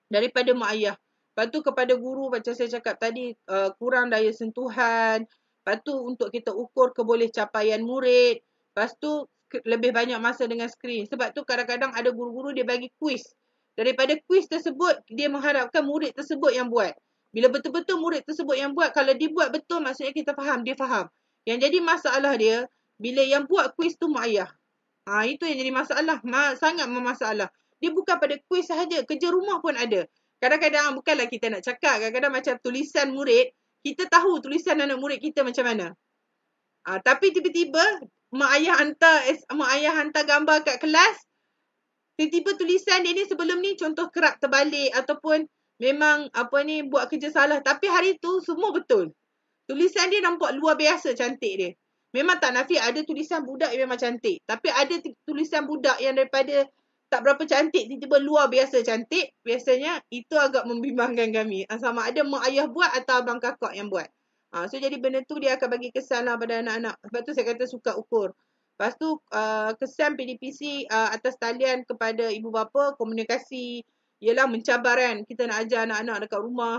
S1: daripada mak ayah. Lepas tu kepada guru macam saya cakap tadi, kurang daya sentuhan. Lepas tu untuk kita ukur keboleh capaian murid. Lepas tu lebih banyak masa dengan skrin. Sebab tu kadang-kadang ada guru-guru dia bagi kuis. Daripada kuis tersebut, dia mengharapkan murid tersebut yang buat. Bila betul-betul murid tersebut yang buat, kalau dia buat betul, maksudnya kita faham, dia faham. Yang jadi masalah dia, bila yang buat kuis tu mak ayah. Itu yang jadi masalah. Sangat bermasalah. Dia bukan pada kuis sahaja, kerja rumah pun ada. Kadang-kadang, bukanlah kita nak cakap, kadang-kadang macam tulisan murid, kita tahu tulisan anak murid kita macam mana. Tapi tiba-tiba, mak ayah hantar gambar kat kelas, tiba-tiba tulisan dia ni sebelum ni contoh kerap terbalik ataupun memang buat kerja salah. Tapi hari tu semua betul. Tulisan dia nampak luar biasa cantik dia. Memang tak nafi ada tulisan budak yang memang cantik. Tapi ada tulisan budak yang daripada tak berapa cantik tiba-tiba luar biasa cantik. Biasanya itu agak membimbangkan kami. Sama ada mak ayah buat atau abang kakak yang buat. So jadi benda tu dia akan bagi kesan lah pada anak-anak. Sebab tu saya kata suka ukur. Lepas tu kesan PDPC atas talian kepada ibu bapa, komunikasi ialah mencabar kan. Kita nak ajar anak-anak dekat rumah.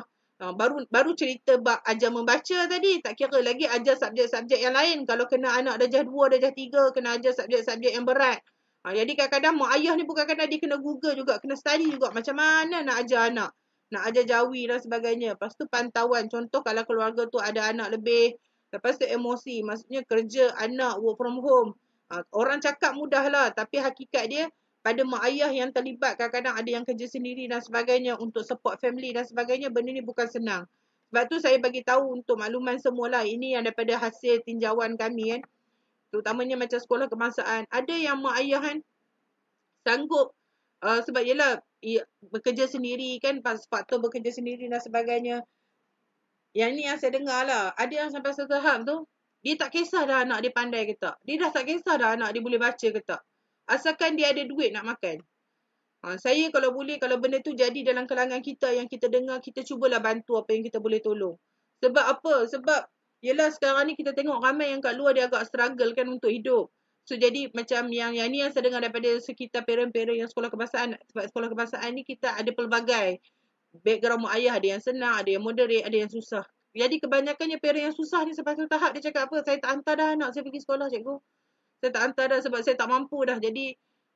S1: Baru cerita bab ajar membaca tadi. Tak kira lagi ajar subjek-subjek yang lain. Kalau kena anak darjah 2, darjah 3, kena ajar subjek-subjek yang berat. Jadi kadang-kadang mak ayah ni bukan kadang dia kena google juga, kena study juga macam mana nak ajar anak. Nak ajar jawi dan sebagainya. Lepas tu pantauan. Contoh kalau keluarga tu ada anak lebih. Lepas tu emosi. Maksudnya kerja anak work from home. Orang cakap mudah lah. Tapi hakikat dia pada mak ayah yang terlibat. Kadang-kadang ada yang kerja sendiri dan sebagainya. Untuk support family dan sebagainya. Benda ni bukan senang. Sebab tu saya bagi tahu untuk makluman semualah. Ini yang daripada hasil tinjauan kami kan. Terutamanya macam sekolah kebangsaan. Ada yang mak ayah kan sanggup sebab yelah bekerja sendiri kan, faktor bekerja sendiri dan sebagainya. Yang ni yang saya dengar lah, ada yang sampai satu tahap tu dia tak kisah dah anak dia pandai ke tak, dia dah tak kisah dah anak dia boleh baca ke tak, asalkan dia ada duit nak makan. Saya kalau boleh, kalau benda tu jadi dalam kalangan kita yang kita dengar, kita cubalah bantu apa yang kita boleh tolong. Sebab apa? Sebab yelah sekarang ni kita tengok ramai yang kat luar dia agak struggle kan untuk hidup. So jadi macam yang ni yang saya dengar daripada sekitar parent-parent yang sekolah kebangsaan. Sebab sekolah kebangsaan ni kita ada pelbagai background mak ayah, ada yang senang, ada yang moderate, ada yang susah. Jadi kebanyakannya parent yang susah ni sampai satu tahap dia cakap apa? Saya tak hantar dah anak saya pergi sekolah cikgu. Saya tak hantar dah sebab saya tak mampu dah. Jadi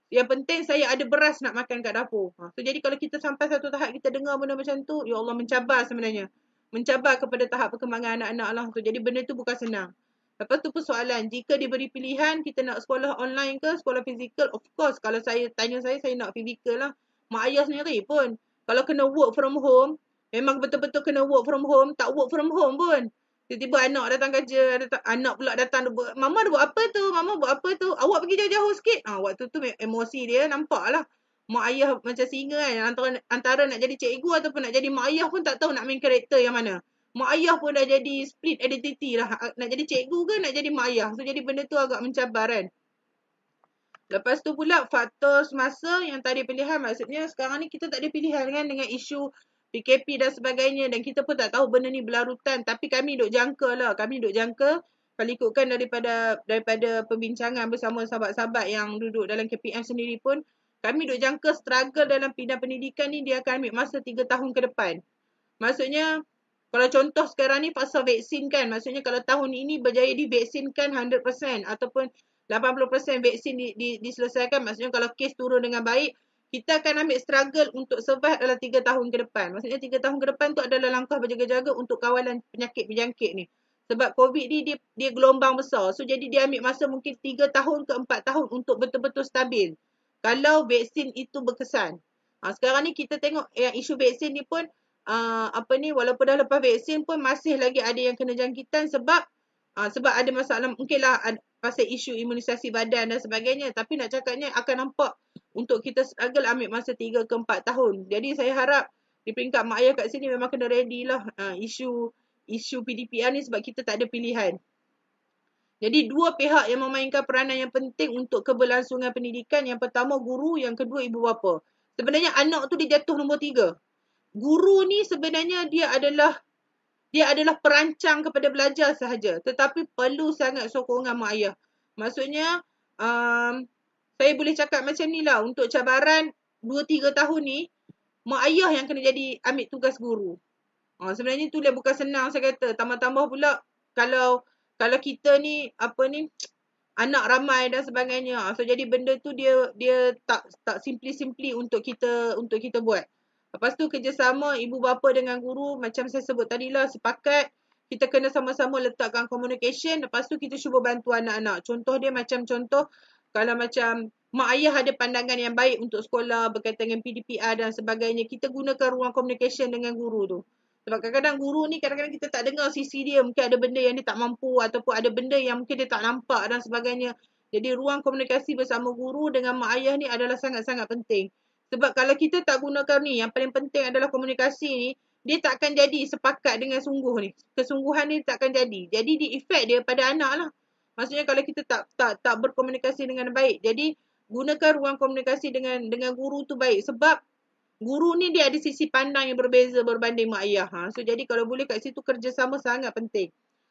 S1: yang penting saya ada beras nak makan kat dapur. So jadi kalau kita sampai satu tahap kita dengar benda macam tu, ya Allah mencabar sebenarnya. Mencabar kepada tahap perkembangan anak-anak lah. So jadi benda tu bukan senang. Lepas tu persoalan, jika diberi pilihan kita nak sekolah online ke sekolah fizikal, of course kalau saya tanya saya nak fizikal lah. Mak ayah sendiri pun kalau kena work from home, memang betul-betul kena work from home, tak work from home pun. Tiba-tiba anak datang kerja, anak pula datang, mama dia buat apa tu? Mama buat apa tu? Awak pergi jauh-jauh sikit. Waktu tu emosi dia nampak lah. Mak ayah macam singa kan. Antara nak jadi cikgu ataupun nak jadi mak ayah pun tak tahu nak main karakter yang mana. Mak ayah pun dah jadi split identity lah. Nak jadi cikgu ke nak jadi mak ayah. So jadi benda tu agak mencabar kan. Lepas tu pula faktor semasa yang tadi pilihan. Maksudnya sekarang ni kita tak ada pilihan kan dengan isu PKP dan sebagainya. Dan kita pun tak tahu benda ni berlarutan. Tapi kami duk jangka lah. Kami duk jangka. Kalau ikutkan daripada perbincangan bersama sahabat-sahabat yang duduk dalam KPM sendiri pun. Kami duk jangka struggle dalam bidang pendidikan ni dia akan ambil masa 3 tahun ke depan. Maksudnya kalau contoh sekarang ni fasa vaksin kan. Maksudnya kalau tahun ini berjaya divaksinkan 100% ataupun 80% vaksin diselesaikan. Maksudnya kalau kes turun dengan baik, kita akan ambil struggle untuk survive dalam 3 tahun ke depan. Maksudnya 3 tahun ke depan tu adalah langkah berjaga-jaga untuk kawalan penyakit berjangkit ni. Sebab COVID ni dia gelombang besar. So jadi dia ambil masa mungkin 3 tahun ke 4 tahun untuk betul-betul stabil. Kalau vaksin itu berkesan. Sekarang ni kita tengok yang isu vaksin ni pun walaupun dah lepas vaksin pun masih lagi ada yang kena jangkitan sebab ada masalah mungkinlah pasal isu imunisasi badan dan sebagainya, tapi nak cakapnya akan nampak untuk kita struggle ambil masa 3 ke 4 tahun. Jadi saya harap di peringkat mak ayah kat sini memang kena ready lah isu PDPR ni sebab kita tak ada pilihan. Jadi dua pihak yang memainkan peranan yang penting untuk keberlangsungan pendidikan. Yang pertama guru, yang kedua ibu bapa. Sebenarnya anak tu dia jatuh nombor 3. Guru ni sebenarnya dia adalah perancang kepada belajar sahaja. Tetapi perlu sangat sokongan mak ayah. Maksudnya saya boleh cakap macam ni lah. Untuk cabaran 2-3 tahun ni, mak ayah yang kena jadi ambil tugas guru. Sebenarnya tu dia bukan senang saya kata. Tambah-tambah pula kalau kita ni anak ramai dan sebagainya. So jadi benda tu dia tak simply untuk kita buat. Lepas tu kerjasama ibu bapa dengan guru macam saya sebut tadilah, sepakat kita kena sama-sama letakkan communication. Lepas tu kita cuba bantu anak-anak. Contoh dia kalau macam mak ayah ada pandangan yang baik untuk sekolah berkaitan dengan PDPR dan sebagainya, kita gunakan ruang communication dengan guru tu. Sebab kadang-kadang guru ni kadang-kadang kita tak dengar sisi dia. Mungkin ada benda yang dia tak mampu ataupun ada benda yang mungkin dia tak nampak dan sebagainya. Jadi ruang komunikasi bersama guru dengan mak ayah ni adalah sangat-sangat penting. Sebab kalau kita tak gunakan ni, yang paling penting adalah komunikasi ni, dia tak akan jadi sepakat dengan sungguh ni. Kesungguhan ni tak akan jadi. Jadi di efek dia pada anak lah. Maksudnya kalau kita tak berkomunikasi dengan baik. Jadi gunakan ruang komunikasi dengan guru tu baik. Sebab guru ni dia ada sisi pandang yang berbeza berbanding mak ayah. So jadi kalau boleh kat situ kerjasama sangat penting.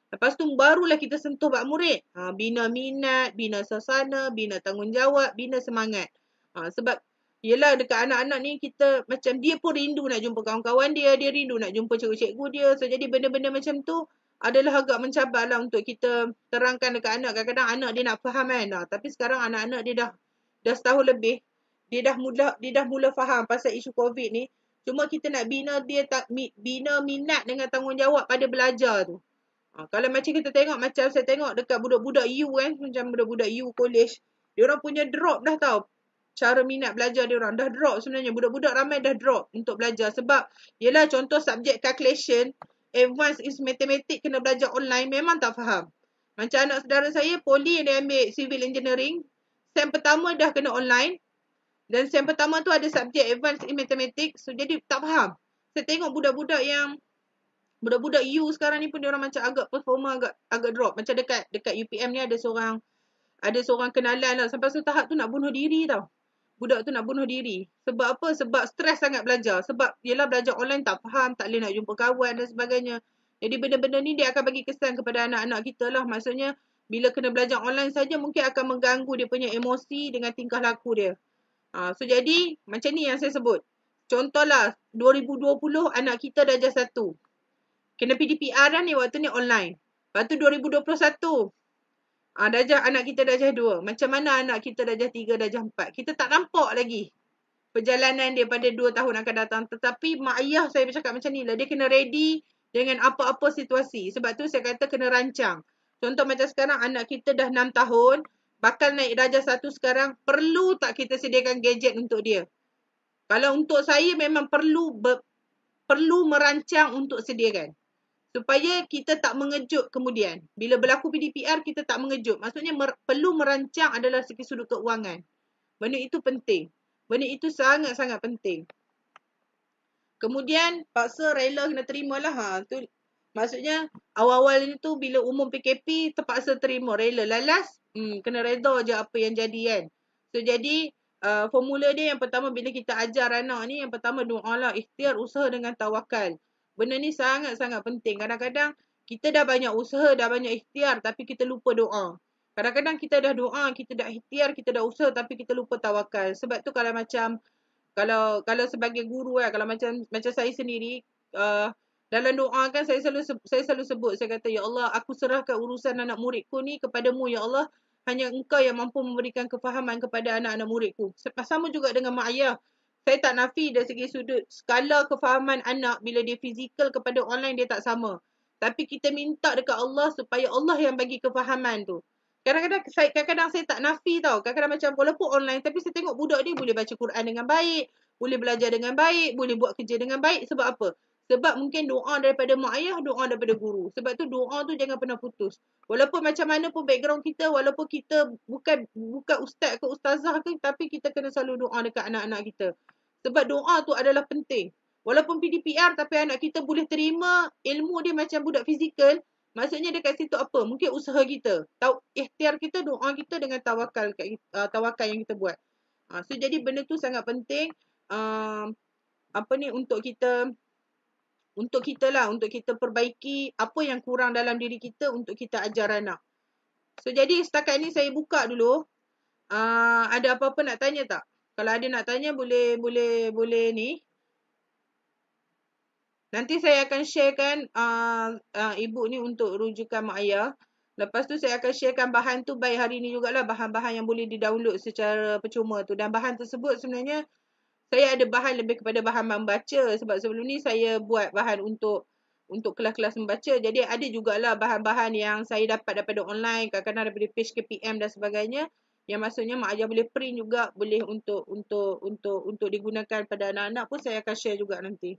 S1: Lepas tu barulah kita sentuh bab murid. Bina minat, bina suasana, bina tanggungjawab, bina semangat. Sebab yelah dekat anak-anak ni kita macam dia pun rindu nak jumpa kawan-kawan dia rindu nak jumpa cikgu-cikgu dia. So jadi benda-benda macam tu adalah agak mencabar lah untuk kita terangkan dekat anak. Kadang-kadang anak dia nak faham kan. Tapi sekarang anak-anak dia dah setahun lebih. Dia dah mula faham pasal isu COVID ni. Cuma kita nak bina minat dengan tanggungjawab pada belajar tu. Kalau macam kita tengok, macam saya tengok dekat budak-budak U kan, macam budak-budak U college, dia orang punya drop dah tau. Cara minat belajar dia orang dah drop sebenarnya. Budak-budak ramai dah drop untuk belajar sebab yelah contoh subjek calculation, advanced is mathematics kena belajar online memang tak faham. Macam anak saudara saya poli yang dia ambil civil engineering, sem pertama dah kena online. Dan sem pertama tu ada subjek advanced in mathematics. So jadi tak faham. Saya tengok budak-budak U sekarang ni pun dia orang macam agak performa agak drop. Macam dekat UPM ni ada seorang kenalan lah. Sampai satu tahap tu nak bunuh diri tau. Budak tu nak bunuh diri. Sebab apa? Sebab stres sangat belajar. Sebab yelah belajar online tak faham, tak boleh nak jumpa kawan dan sebagainya. Jadi benda-benda ni dia akan bagi kesan kepada anak-anak kita lah. Maksudnya bila kena belajar online saja mungkin akan mengganggu dia punya emosi dengan tingkah laku dia. So jadi macam ni yang saya sebut. Contohlah 2020 anak kita darjah 1. Kena PDPR dah ni waktu ni online. Lepas tu 2021 anak kita darjah 2. Macam mana anak kita darjah 3, darjah 4. Kita tak nampak lagi perjalanan dia pada 2 tahun akan datang. Tetapi mak ayah saya bercakap macam ni lah. Dia kena ready dengan apa-apa situasi. Sebab tu saya kata kena rancang. Contoh macam sekarang anak kita dah 6 tahun. Bakal naik darjah 1 sekarang. Perlu tak kita sediakan gadget untuk dia? Kalau untuk saya memang perlu merancang untuk sediakan. Supaya kita tak mengejut kemudian. Bila berlaku PDPR, kita tak mengejut. Maksudnya perlu merancang adalah segi sudut keuangan. Benda itu penting. Benda itu sangat-sangat penting. Kemudian, paksa rela kena terima lah. Tu, maksudnya, awal-awal ni tu bila umum PKP, terpaksa terima. Rela lalas, kena reda je apa yang jadi kan. So, jadi, formula dia yang pertama bila kita ajar anak ni, yang pertama doa lah. Ikhtiar, usaha dengan tawakal. Benda ni sangat-sangat penting. Kadang-kadang kita dah banyak usaha, dah banyak ikhtiar tapi kita lupa doa. Kadang-kadang kita dah doa, kita dah ikhtiar, kita dah usaha tapi kita lupa tawakal. Sebab tu kalau macam kalau sebagai guru kalau macam saya sendiri dalam doa kan saya selalu sebut, saya kata ya Allah, aku serahkan urusan anak muridku ni kepadamu ya Allah. Hanya engkau yang mampu memberikan kefahaman kepada anak-anak muridku. Sama juga dengan mak ayah. Saya tak nafi dari segi sudut skala kefahaman anak bila dia fizikal kepada online dia tak sama. Tapi kita minta dekat Allah supaya Allah yang bagi kefahaman tu. Kadang-kadang saya tak nafi tau. Kadang-kadang macam walaupun online tapi saya tengok budak ni boleh baca Quran dengan baik, boleh belajar dengan baik, boleh buat kerja dengan baik. Sebab apa? Sebab mungkin doa daripada mak ayah, doa daripada guru. Sebab tu doa tu jangan pernah putus. Walaupun macam mana pun background kita, walaupun kita bukan ustaz ke ustazah ke, tapi kita kena selalu doa dekat anak-anak kita. Sebab doa tu adalah penting. Walaupun PDPR tapi anak kita boleh terima ilmu dia macam budak fizikal. Maksudnya dekat situ apa? Mungkin usaha kita. Ikhtiar kita, doa kita dengan tawakal yang kita buat. So jadi benda tu sangat penting. Untuk kita perbaiki apa yang kurang dalam diri kita untuk kita ajar anak. So jadi setakat ni saya buka dulu. Ada apa-apa nak tanya tak? Kalau ada nak tanya boleh ni. Nanti saya akan sharekan ibu ni untuk rujukan mak ayah. Lepas tu saya akan sharekan bahan tu baik hari ni jugalah, bahan-bahan yang boleh di-download secara percuma tu. Dan bahan tersebut sebenarnya saya ada bahan lebih kepada bahan membaca. Sebab sebelum ni saya buat bahan untuk kelas-kelas membaca. Jadi ada jugalah bahan-bahan yang saya dapat daripada online, kadang-kadang daripada page KPM dan sebagainya. Yang maksudnya mak ayah boleh print juga, boleh untuk digunakan pada anak-anak pun saya akan share juga nanti.